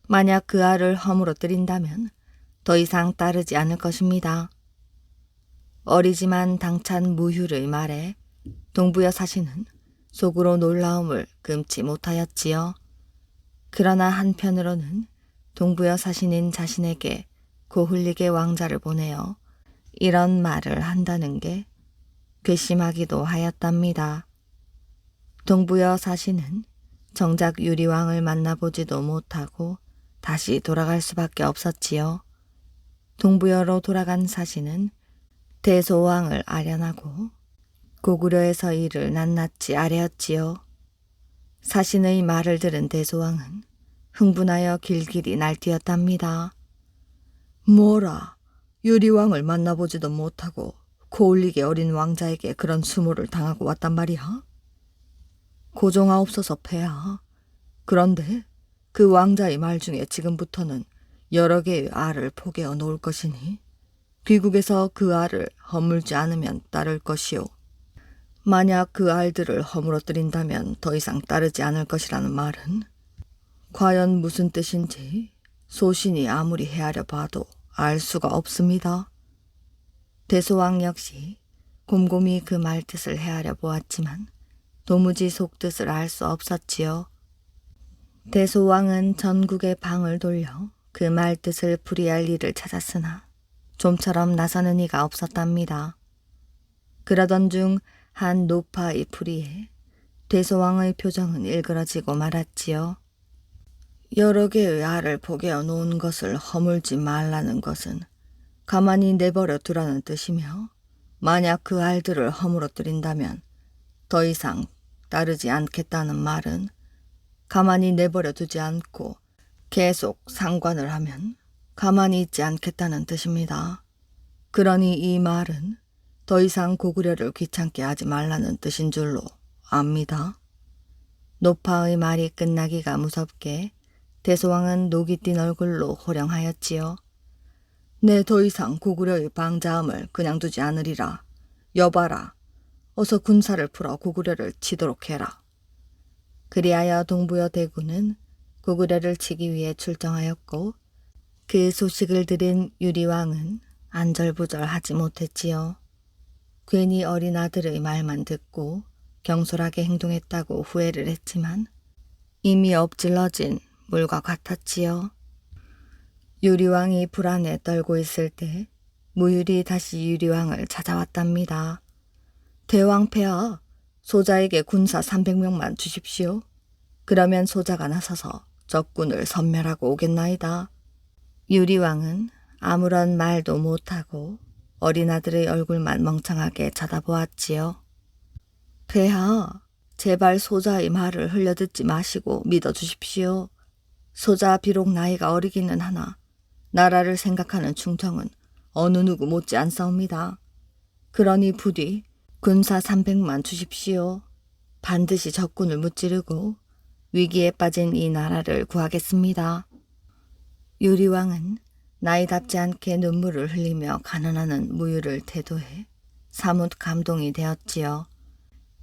만약 그 알을 허물어뜨린다면 더 이상 따르지 않을 것입니다. 어리지만 당찬 무휼의 말에 동부여 사신은 속으로 놀라움을 금치 못하였지요. 그러나 한편으로는 동부여 사신인 자신에게 고흘리게 왕자를 보내어 이런 말을 한다는 게 괘씸하기도 하였답니다. 동부여 사신은 정작 유리왕을 만나보지도 못하고 다시 돌아갈 수밖에 없었지요. 동부여로 돌아간 사신은 대소왕을 아련하고 고구려에서 일을 낱낱이 아뢰었지요. 사신의 말을 들은 대소왕은 흥분하여 길길이 날뛰었답니다. 뭐라, 유리왕을 만나보지도 못하고 고울리게 어린 왕자에게 그런 수모를 당하고 왔단 말이야? 고종하옵소서 폐하. 그런데 그 왕자의 말 중에 지금부터는 여러 개의 알을 포개어 놓을 것이니 귀국에서 그 알을 허물지 않으면 따를 것이요. 만약 그 알들을 허물어뜨린다면 더 이상 따르지 않을 것이라는 말은 과연 무슨 뜻인지 소신이 아무리 헤아려 봐도 알 수가 없습니다. 대소왕 역시 곰곰이 그 말뜻을 헤아려 보았지만 도무지 속뜻을 알 수 없었지요. 대소왕은 전국의 방을 돌려 그 말뜻을 풀이할 일을 찾았으나 좀처럼 나서는 이가 없었답니다. 그러던 중 한 노파의 풀이에 대소왕의 표정은 일그러지고 말았지요. 여러 개의 알을 포개어 놓은 것을 허물지 말라는 것은 가만히 내버려 두라는 뜻이며, 만약 그 알들을 허물어뜨린다면 더 이상 따르지 않겠다는 말은 가만히 내버려 두지 않고 계속 상관을 하면 가만히 있지 않겠다는 뜻입니다. 그러니 이 말은 더 이상 고구려를 귀찮게 하지 말라는 뜻인 줄로 압니다. 노파의 말이 끝나기가 무섭게 대소왕은 녹이 띈 얼굴로 호령하였지요. 내 더 이상 고구려의 방자함을 그냥 두지 않으리라. 여봐라. 어서 군사를 풀어 고구려를 치도록 해라. 그리하여 동부여 대군은 고구려를 치기 위해 출정하였고, 그 소식을 들은 유리왕은 안절부절하지 못했지요. 괜히 어린 아들의 말만 듣고 경솔하게 행동했다고 후회를 했지만 이미 엎질러진 물과 같았지요. 유리왕이 불안에 떨고 있을 때 무율이 다시 유리왕을 찾아왔답니다. 대왕폐하, 소자에게 군사 300명만 주십시오. 그러면 소자가 나서서 적군을 섬멸하고 오겠나이다. 유리왕은 아무런 말도 못하고 어린 아들의 얼굴만 멍청하게 쳐다보았지요. 폐하, 제발 소자의 말을 흘려듣지 마시고 믿어주십시오. 소자 비록 나이가 어리기는 하나 나라를 생각하는 충정은 어느 누구 못지 않사옵니다. 그러니 부디 군사 300만 주십시오. 반드시 적군을 무찌르고 위기에 빠진 이 나라를 구하겠습니다. 유리왕은 나이답지 않게 눈물을 흘리며 간언하는 무유를 태도해 사뭇 감동이 되었지요.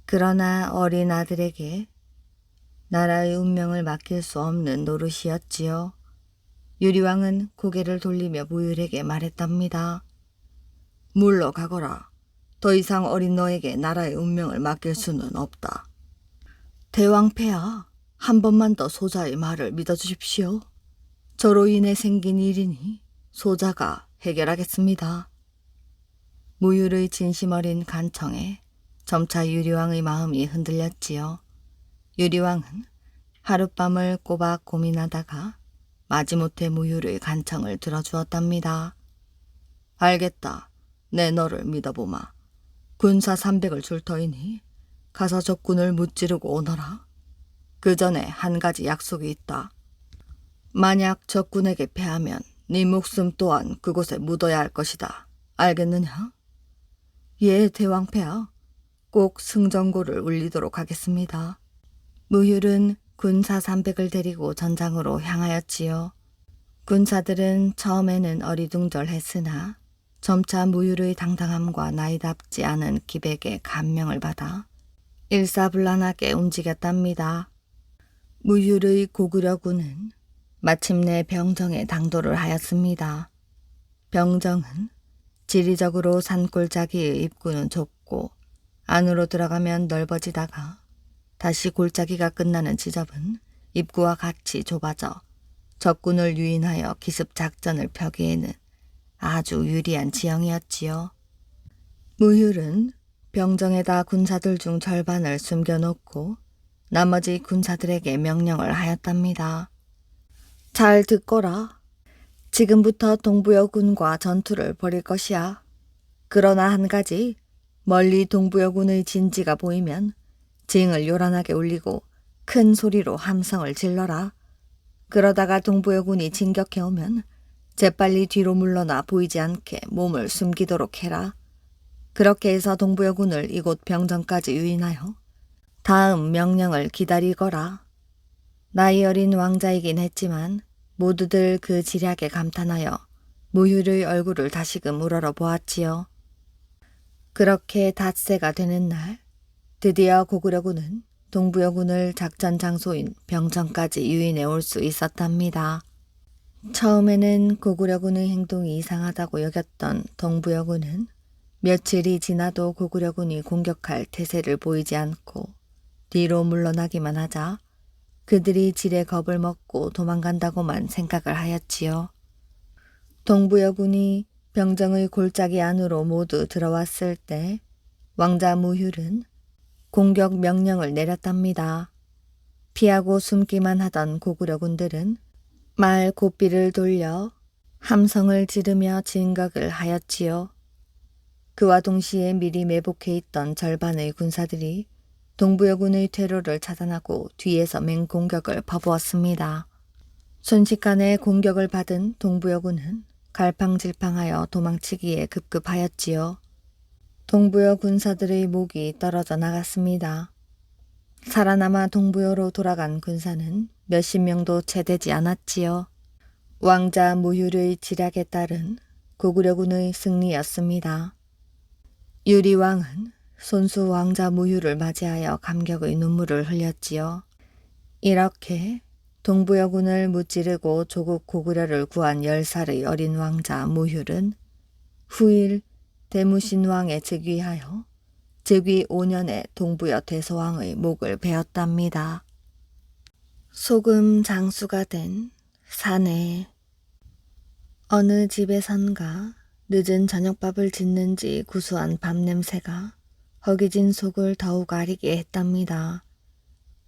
그러나 어린 아들에게 나라의 운명을 맡길 수 없는 노릇이었지요. 유리왕은 고개를 돌리며 무율에게 말했답니다. 물러가거라. 더 이상 어린 너에게 나라의 운명을 맡길 수는 없다. 대왕폐하, 한 번만 더 소자의 말을 믿어주십시오. 저로 인해 생긴 일이니 소자가 해결하겠습니다. 무율의 진심 어린 간청에 점차 유리왕의 마음이 흔들렸지요. 유리왕은 하룻밤을 꼬박 고민하다가 마지못해 무율의 간청을 들어주었답니다. 알겠다. 내 너를 믿어보마. 군사 300을 줄 터이니 가서 적군을 무찌르고 오너라. 그 전에 한 가지 약속이 있다. 만약 적군에게 패하면 네 목숨 또한 그곳에 묻어야 할 것이다. 알겠느냐? 예, 대왕폐하. 꼭 승전고를 울리도록 하겠습니다. 무율은 군사 300을 데리고 전장으로 향하였지요. 군사들은 처음에는 어리둥절했으나 점차 무율의 당당함과 나이답지 않은 기백에 감명을 받아 일사불란하게 움직였답니다. 무율의 고구려군은 마침내 병정에 당도를 하였습니다. 병정은 지리적으로 산골짜기의 입구는 좁고 안으로 들어가면 넓어지다가 다시 골짜기가 끝나는 지점은 입구와 같이 좁아져 적군을 유인하여 기습 작전을 펴기에는 아주 유리한 지형이었지요. 무율은 병정에다 군사들 중 절반을 숨겨놓고 나머지 군사들에게 명령을 하였답니다. 잘 듣거라. 지금부터 동부여군과 전투를 벌일 것이야. 그러나 한 가지, 멀리 동부여군의 진지가 보이면 징을 요란하게 울리고 큰 소리로 함성을 질러라. 그러다가 동부여군이 진격해오면 재빨리 뒤로 물러나 보이지 않게 몸을 숨기도록 해라. 그렇게 해서 동부여군을 이곳 병정까지 유인하여 다음 명령을 기다리거라. 나이 어린 왕자이긴 했지만 모두들 그 지략에 감탄하여 무율의 얼굴을 다시금 우러러 보았지요. 그렇게 닷새가 되는 날 드디어 고구려군은 동부여군을 작전 장소인 병정까지 유인해 올 수 있었답니다. 처음에는 고구려군의 행동이 이상하다고 여겼던 동부여군은 며칠이 지나도 고구려군이 공격할 태세를 보이지 않고 뒤로 물러나기만 하자 그들이 질의 겁을 먹고 도망간다고만 생각을 하였지요. 동부여군이 병정의 골짜기 안으로 모두 들어왔을 때 왕자 무휼은 공격 명령을 내렸답니다. 피하고 숨기만 하던 고구려군들은 말 고삐를 돌려 함성을 지르며 진격을 하였지요. 그와 동시에 미리 매복해 있던 절반의 군사들이 동부여군의 퇴로를 차단하고 뒤에서 맹공격을 퍼부었습니다. 순식간에 공격을 받은 동부여군은 갈팡질팡하여 도망치기에 급급하였지요. 동부여 군사들의 목이 떨어져 나갔습니다. 살아남아 동부여로 돌아간 군사는 몇십 명도 채 되지 않았지요. 왕자 무휼의 지략에 따른 고구려군의 승리였습니다. 유리왕은 손수 왕자 무휼을 맞이하여 감격의 눈물을 흘렸지요. 이렇게 동부여군을 무찌르고 조국 고구려를 구한 10살의 어린 왕자 무휼은 후일 대무신왕에 즉위하여 즉위 5년에 동부여 대소왕의 목을 베었답니다. 소금 장수가 된 사내. 어느 집에선가 늦은 저녁밥을 짓는지 구수한 밥냄새가 허기진 속을 더욱 아리게 했답니다.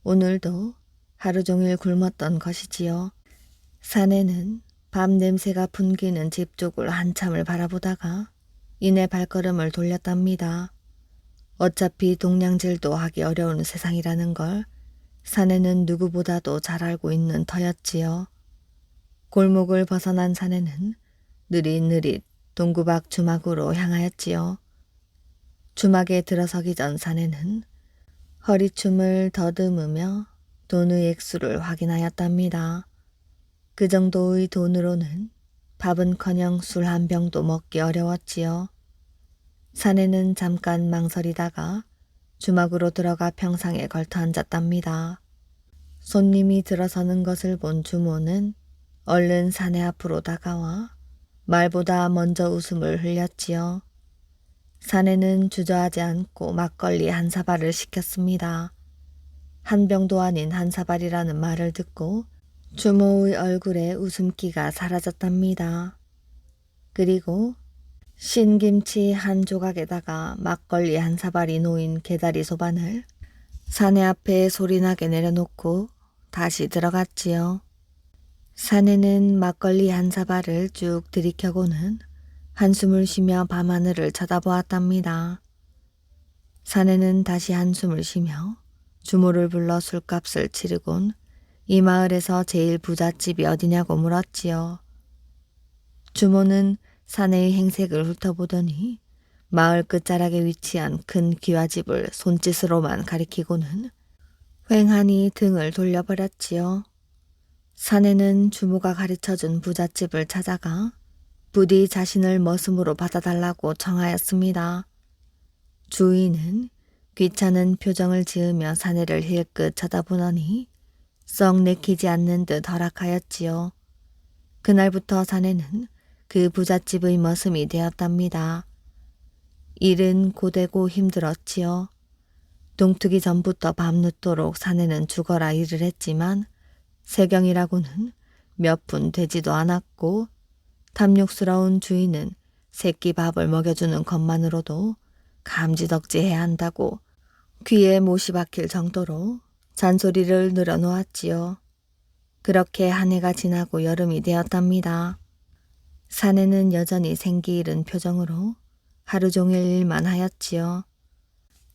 오늘도 하루 종일 굶었던 것이지요. 사내는 밥냄새가 풍기는 집 쪽을 한참을 바라보다가 이내 발걸음을 돌렸답니다. 어차피 동냥질도 하기 어려운 세상이라는 걸 사내는 누구보다도 잘 알고 있는 터였지요. 골목을 벗어난 사내는 느릿느릿 동구 밖 주막으로 향하였지요. 주막에 들어서기 전 사내는 허리춤을 더듬으며 돈의 액수를 확인하였답니다. 그 정도의 돈으로는 밥은커녕 술 한 병도 먹기 어려웠지요. 사내는 잠깐 망설이다가 주막으로 들어가 평상에 걸터 앉았답니다. 손님이 들어서는 것을 본 주모는 얼른 사내 앞으로 다가와 말보다 먼저 웃음을 흘렸지요. 사내는 주저하지 않고 막걸리 한 사발을 시켰습니다. 한 병도 아닌 한 사발이라는 말을 듣고 주모의 얼굴에 웃음기가 사라졌답니다. 그리고 신김치 한 조각에다가 막걸리 한 사발이 놓인 개다리 소반을 사내 앞에 소리나게 내려놓고 다시 들어갔지요. 사내는 막걸리 한 사발을 쭉 들이켜고는 한숨을 쉬며 밤하늘을 쳐다보았답니다. 사내는 다시 한숨을 쉬며 주모를 불러 술값을 치르곤 이 마을에서 제일 부잣집이 어디냐고 물었지요. 주모는 사내의 행색을 훑어보더니 마을 끝자락에 위치한 큰 기와집을 손짓으로만 가리키고는 휑하니 등을 돌려버렸지요. 사내는 주모가 가르쳐준 부잣집을 찾아가 부디 자신을 머슴으로 받아달라고 청하였습니다. 주인은 귀찮은 표정을 지으며 사내를 힐끗 쳐다보더니 썩 내키지 않는 듯 허락하였지요. 그날부터 사내는 그 부잣집의 머슴이 되었답니다. 일은 고되고 힘들었지요. 동트기 전부터 밤늦도록 사내는 죽어라 일을 했지만 세경이라고는 몇 푼 되지도 않았고 탐욕스러운 주인은 새끼 밥을 먹여주는 것만으로도 감지덕지해야 한다고 귀에 못이 박힐 정도로 잔소리를 늘어놓았지요. 그렇게 한 해가 지나고 여름이 되었답니다. 사내는 여전히 생기 잃은 표정으로 하루 종일 일만 하였지요.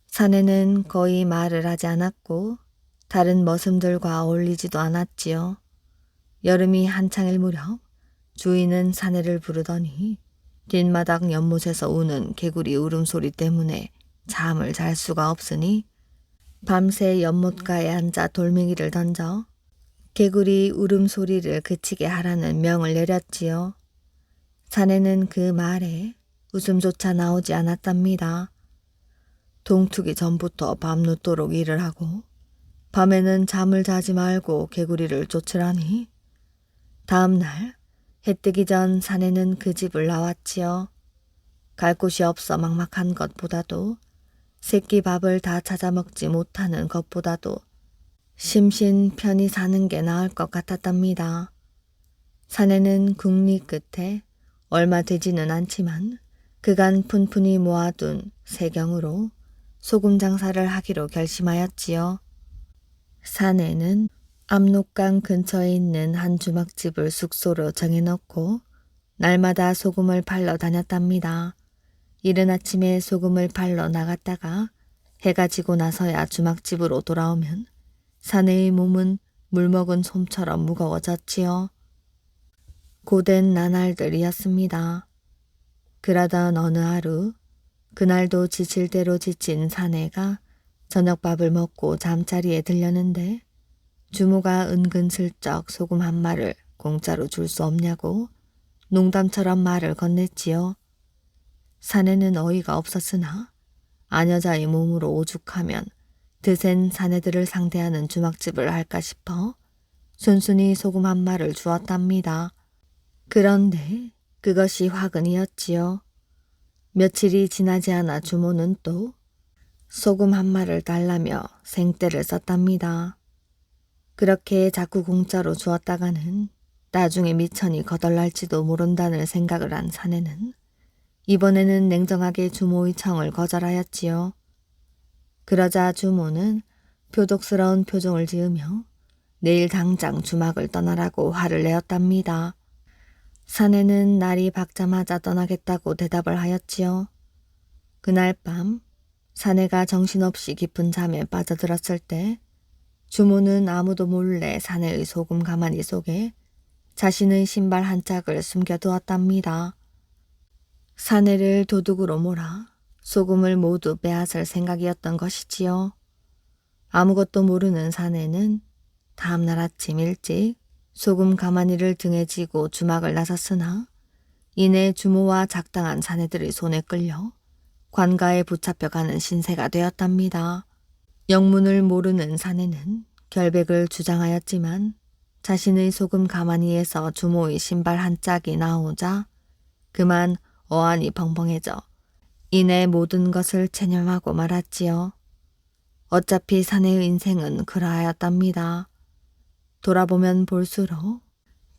사내는 거의 말을 하지 않았고 다른 머슴들과 어울리지도 않았지요. 여름이 한창일 무렵 주인은 사내를 부르더니 뒷마당 연못에서 우는 개구리 울음소리 때문에 잠을 잘 수가 없으니 밤새 연못가에 앉아 돌멩이를 던져 개구리 울음소리를 그치게 하라는 명을 내렸지요. 사내는 그 말에 웃음조차 나오지 않았답니다. 동투기 전부터 밤늦도록 일을 하고 밤에는 잠을 자지 말고 개구리를 쫓으라니 다음 날 해 뜨기 전 사내는 그 집을 나왔지요. 갈 곳이 없어 막막한 것보다도 새끼 밥을 다 찾아 먹지 못하는 것보다도 심신 편히 사는 게 나을 것 같았답니다. 사내는 국리 끝에 얼마 되지는 않지만 그간 푼푼히 모아둔 세경으로 소금 장사를 하기로 결심하였지요. 사내는 압록강 근처에 있는 한 주막집을 숙소로 정해놓고 날마다 소금을 팔러 다녔답니다. 이른 아침에 소금을 팔러 나갔다가 해가 지고 나서야 주막집으로 돌아오면 사내의 몸은 물먹은 솜처럼 무거워졌지요. 고된 나날들이었습니다. 그러던 어느 하루 그날도 지칠 대로 지친 사내가 저녁밥을 먹고 잠자리에 들렸는데 주모가 은근슬쩍 소금 한 마를 공짜로 줄 수 없냐고 농담처럼 말을 건넸지요. 사내는 어이가 없었으나 아녀자의 몸으로 오죽하면 드센 사내들을 상대하는 주막집을 할까 싶어 순순히 소금 한 마를 주었답니다. 그런데 그것이 화근이었지요. 며칠이 지나지 않아 주모는 또 소금 한 마를 달라며 생떼를 썼답니다. 그렇게 자꾸 공짜로 주었다가는 나중에 미천이 거덜날지도 모른다는 생각을 한 사내는 이번에는 냉정하게 주모의 청을 거절하였지요. 그러자 주모는 표독스러운 표정을 지으며 내일 당장 주막을 떠나라고 화를 내었답니다. 사내는 날이 밝자마자 떠나겠다고 대답을 하였지요. 그날 밤 사내가 정신없이 깊은 잠에 빠져들었을 때 주모는 아무도 몰래 사내의 소금 가마니 속에 자신의 신발 한 짝을 숨겨두었답니다. 사내를 도둑으로 몰아 소금을 모두 빼앗을 생각이었던 것이지요. 아무것도 모르는 사내는 다음날 아침 일찍 소금 가마니를 등에 지고 주막을 나섰으나 이내 주모와 작당한 사내들의 손에 끌려 관가에 붙잡혀가는 신세가 되었답니다. 영문을 모르는 사내는 결백을 주장하였지만 자신의 소금 가마니에서 주모의 신발 한 짝이 나오자 그만 어안이 벙벙해져 이내 모든 것을 체념하고 말았지요. 어차피 사내의 인생은 그러하였답니다. 돌아보면 볼수록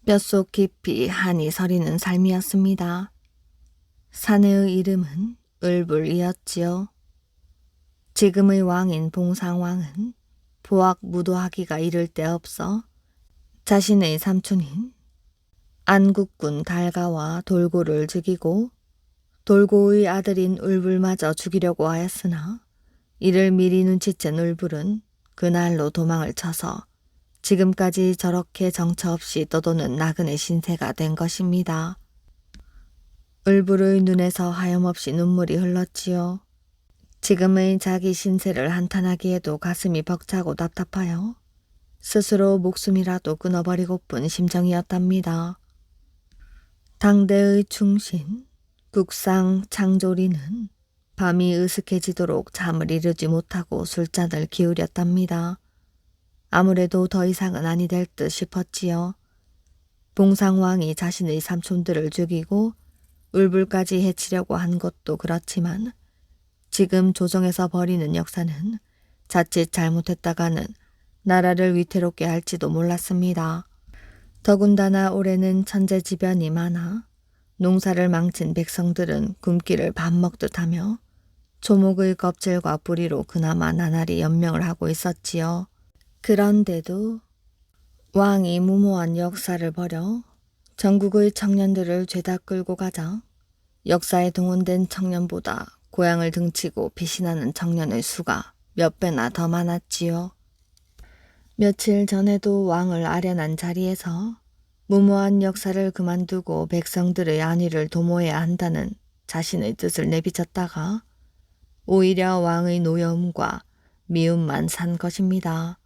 뼛속 깊이 한이 서리는 삶이었습니다. 사내의 이름은 을불이었지요. 지금의 왕인 봉상왕은 보악 무도하기가 이를 데 없어 자신의 삼촌인 안국군 달가와 돌고를 죽이고 돌고의 아들인 을불마저 죽이려고 하였으나 이를 미리 눈치챈 을불은 그날로 도망을 쳐서 지금까지 저렇게 정처 없이 떠도는 나그네 신세가 된 것입니다. 을불의 눈에서 하염없이 눈물이 흘렀지요. 지금의 자기 신세를 한탄하기에도 가슴이 벅차고 답답하여 스스로 목숨이라도 끊어버리고픈 심정이었답니다. 당대의 충신, 국상 창조리는 밤이 으슥해지도록 잠을 이루지 못하고 술잔을 기울였답니다. 아무래도 더 이상은 아니 될 듯 싶었지요. 봉상왕이 자신의 삼촌들을 죽이고 을불까지 해치려고 한 것도 그렇지만 지금 조정에서 벌이는 역사는 자칫 잘못했다가는 나라를 위태롭게 할지도 몰랐습니다. 더군다나 올해는 천재지변이 많아 농사를 망친 백성들은 굶기를 밥 먹듯 하며 조목의 껍질과 뿌리로 그나마 나날이 연명을 하고 있었지요. 그런데도 왕이 무모한 역사를 벌여 전국의 청년들을 죄다 끌고 가자 역사에 동원된 청년보다 고향을 등치고 피신하는 청년의 수가 몇 배나 더 많았지요. 며칠 전에도 왕을 아련한 자리에서 무모한 역사를 그만두고 백성들의 안위를 도모해야 한다는 자신의 뜻을 내비쳤다가 오히려 왕의 노여움과 미움만 산 것입니다.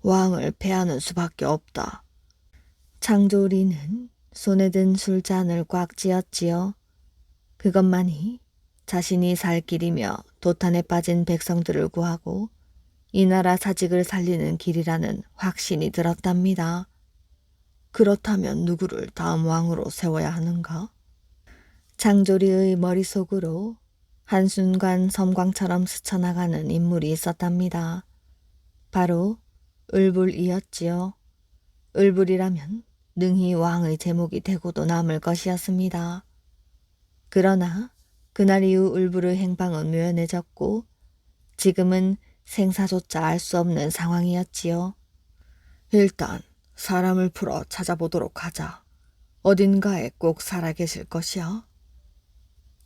왕을 패하는 수밖에 없다. 창조리는 손에 든 술잔을 꽉 쥐었지요. 그것만이 자신이 살 길이며 도탄에 빠진 백성들을 구하고 이 나라 사직을 살리는 길이라는 확신이 들었답니다. 그렇다면 누구를 다음 왕으로 세워야 하는가? 창조리의 머릿속으로 한순간 섬광처럼 스쳐나가는 인물이 있었답니다. 바로 을불이었지요. 을불이라면 능히 왕의 제목이 되고도 남을 것이었습니다. 그러나 그날 이후 을불의 행방은 묘연해졌고 지금은 생사조차 알 수 없는 상황이었지요. 일단 사람을 풀어 찾아보도록 하자. 어딘가에 꼭 살아계실 것이야.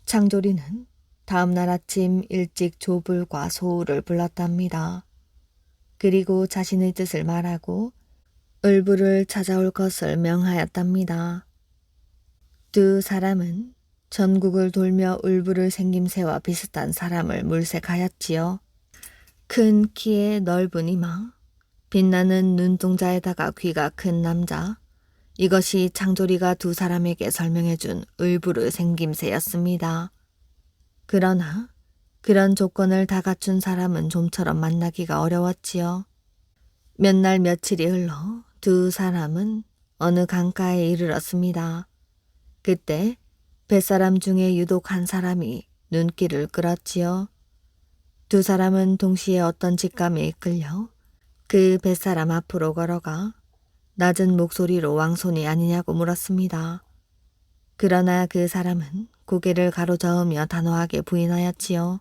창조리는 다음날 아침 일찍 조불과 소우를 불렀답니다. 그리고 자신의 뜻을 말하고 을불을 찾아올 것을 명하였답니다. 두 사람은 전국을 돌며 을불의 생김새와 비슷한 사람을 물색하였지요. 큰 키에 넓은 이마, 빛나는 눈동자에다가 귀가 큰 남자, 이것이 창조리가 두 사람에게 설명해준 을불의 생김새였습니다. 그러나 그런 조건을 다 갖춘 사람은 좀처럼 만나기가 어려웠지요. 몇 날 며칠이 흘러 두 사람은 어느 강가에 이르렀습니다. 그때 뱃사람 중에 유독 한 사람이 눈길을 끌었지요. 두 사람은 동시에 어떤 직감에 이끌려 그 뱃사람 앞으로 걸어가 낮은 목소리로 왕손이 아니냐고 물었습니다. 그러나 그 사람은 고개를 가로저으며 단호하게 부인하였지요.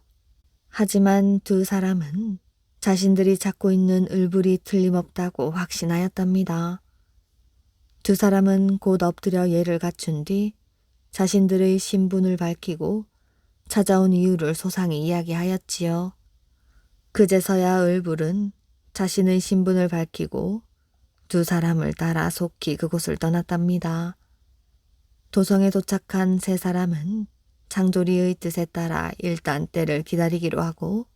하지만 두 사람은 자신들이 찾고 있는 을불이 틀림없다고 확신하였답니다. 두 사람은 곧 엎드려 예를 갖춘 뒤 자신들의 신분을 밝히고 찾아온 이유를 소상히 이야기하였지요. 그제서야 을불은 자신의 신분을 밝히고 두 사람을 따라 속히 그곳을 떠났답니다. 도성에 도착한 세 사람은 창조리의 뜻에 따라 일단 때를 기다리기로 하고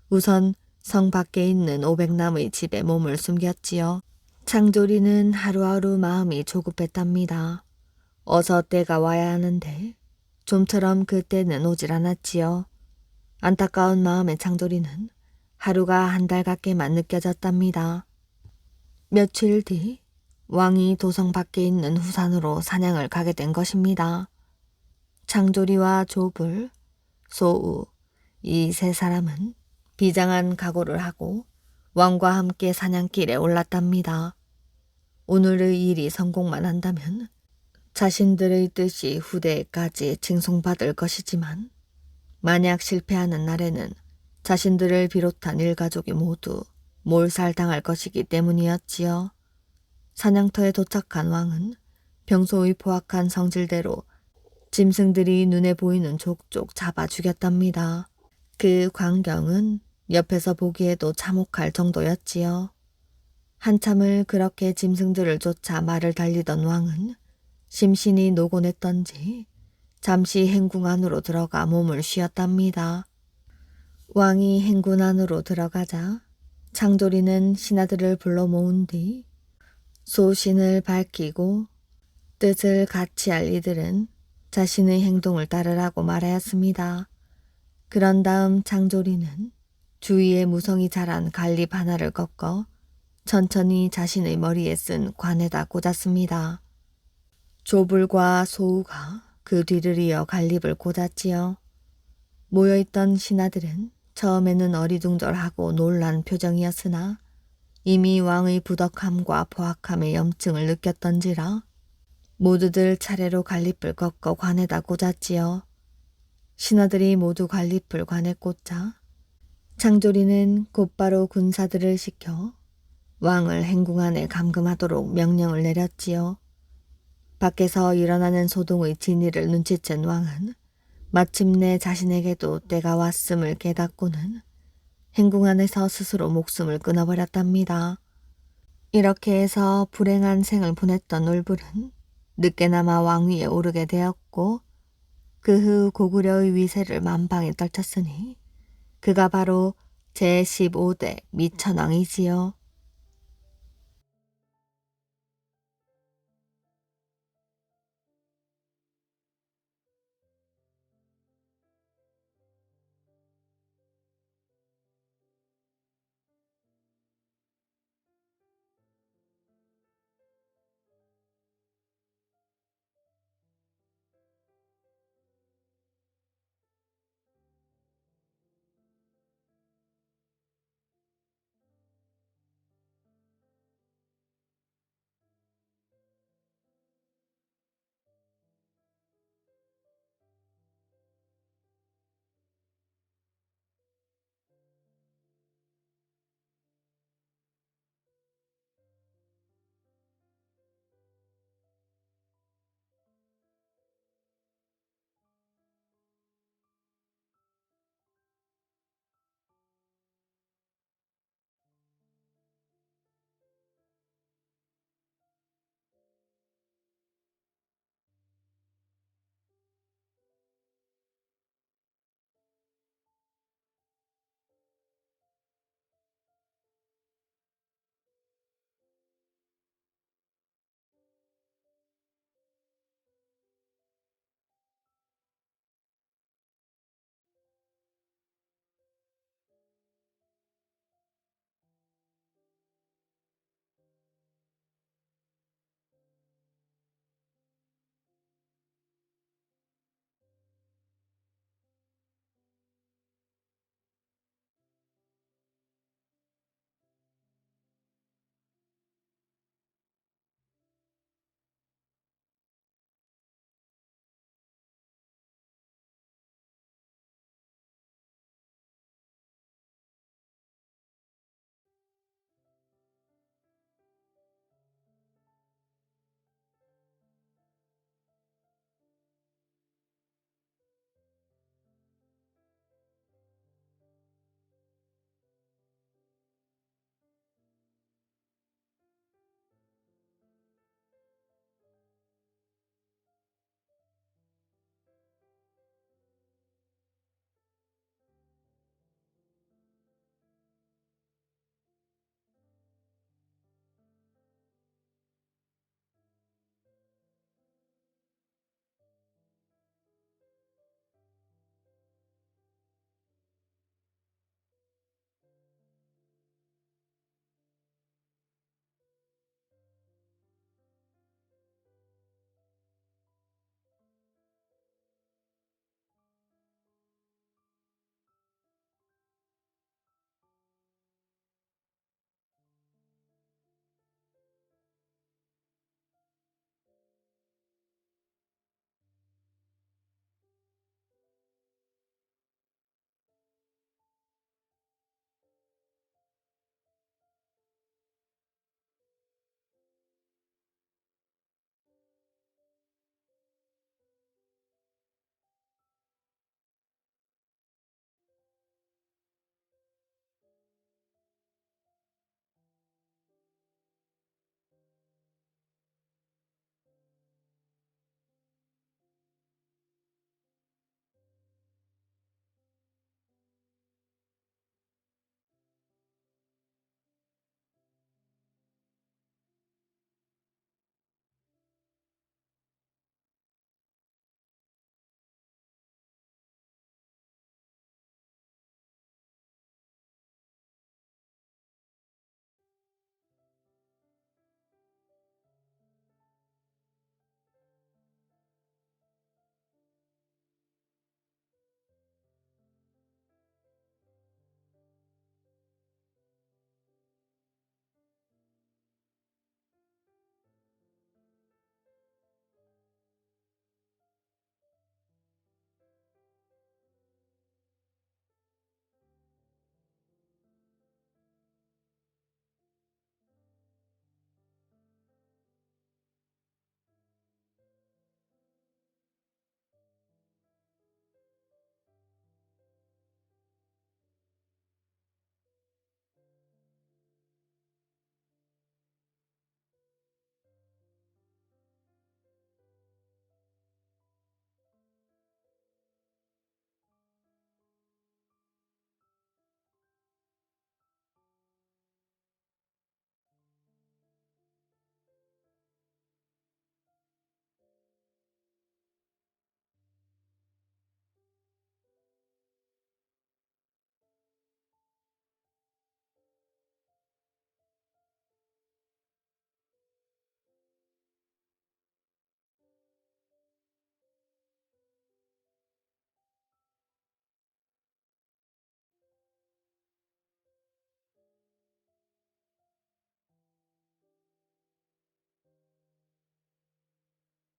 우선 성 밖에 있는 500남의 집에 몸을 숨겼지요. 창조리는 하루하루 마음이 조급했답니다. 어서 때가 와야 하는데 좀처럼 그 때는 오질 않았지요. 안타까운 마음의 창조리는 하루가 한 달 같게만 느껴졌답니다. 며칠 뒤 왕이 도성 밖에 있는 후산으로 사냥을 가게 된 것입니다. 창조리와 조불, 소우, 이 세 사람은 비장한 각오를 하고 왕과 함께 사냥길에 올랐답니다. 오늘의 일이 성공만 한다면 자신들의 뜻이 후대까지 칭송받을 것이지만 만약 실패하는 날에는 자신들을 비롯한 일가족이 모두 몰살당할 것이기 때문이었지요. 사냥터에 도착한 왕은 평소의 포악한 성질대로 짐승들이 눈에 보이는 족족 잡아 죽였답니다. 그 광경은 옆에서 보기에도 참혹할 정도였지요. 한참을 그렇게 짐승들을 쫓아 말을 달리던 왕은 심신이 노곤했던지 잠시 행궁 안으로 들어가 몸을 쉬었답니다. 왕이 행궁 안으로 들어가자 창조리는 신하들을 불러 모은 뒤 소신을 밝히고 뜻을 같이 할 이들은 자신의 행동을 따르라고 말하였습니다. 그런 다음 창조리는 주위에 무성이 자란 갈립 하나를 꺾어 천천히 자신의 머리에 쓴 관에다 꽂았습니다. 조불과 소우가 그 뒤를 이어 갈립을 꽂았지요. 모여있던 신하들은 처음에는 어리둥절하고 놀란 표정이었으나 이미 왕의 부덕함과 포악함의 염증을 느꼈던지라 모두들 차례로 갈립을 꺾어 관에다 꽂았지요. 신하들이 모두 갈립을 관에 꽂자 창조리는 곧바로 군사들을 시켜 왕을 행궁 안에 감금하도록 명령을 내렸지요. 밖에서 일어나는 소동의 진위를 눈치챈 왕은 마침내 자신에게도 때가 왔음을 깨닫고는 행궁 안에서 스스로 목숨을 끊어버렸답니다. 이렇게 해서 불행한 생을 보냈던 을불은 늦게나마 왕위에 오르게 되었고 그 후 고구려의 위세를 만방에 떨쳤으니 그가 바로 제15대 미천왕이지요.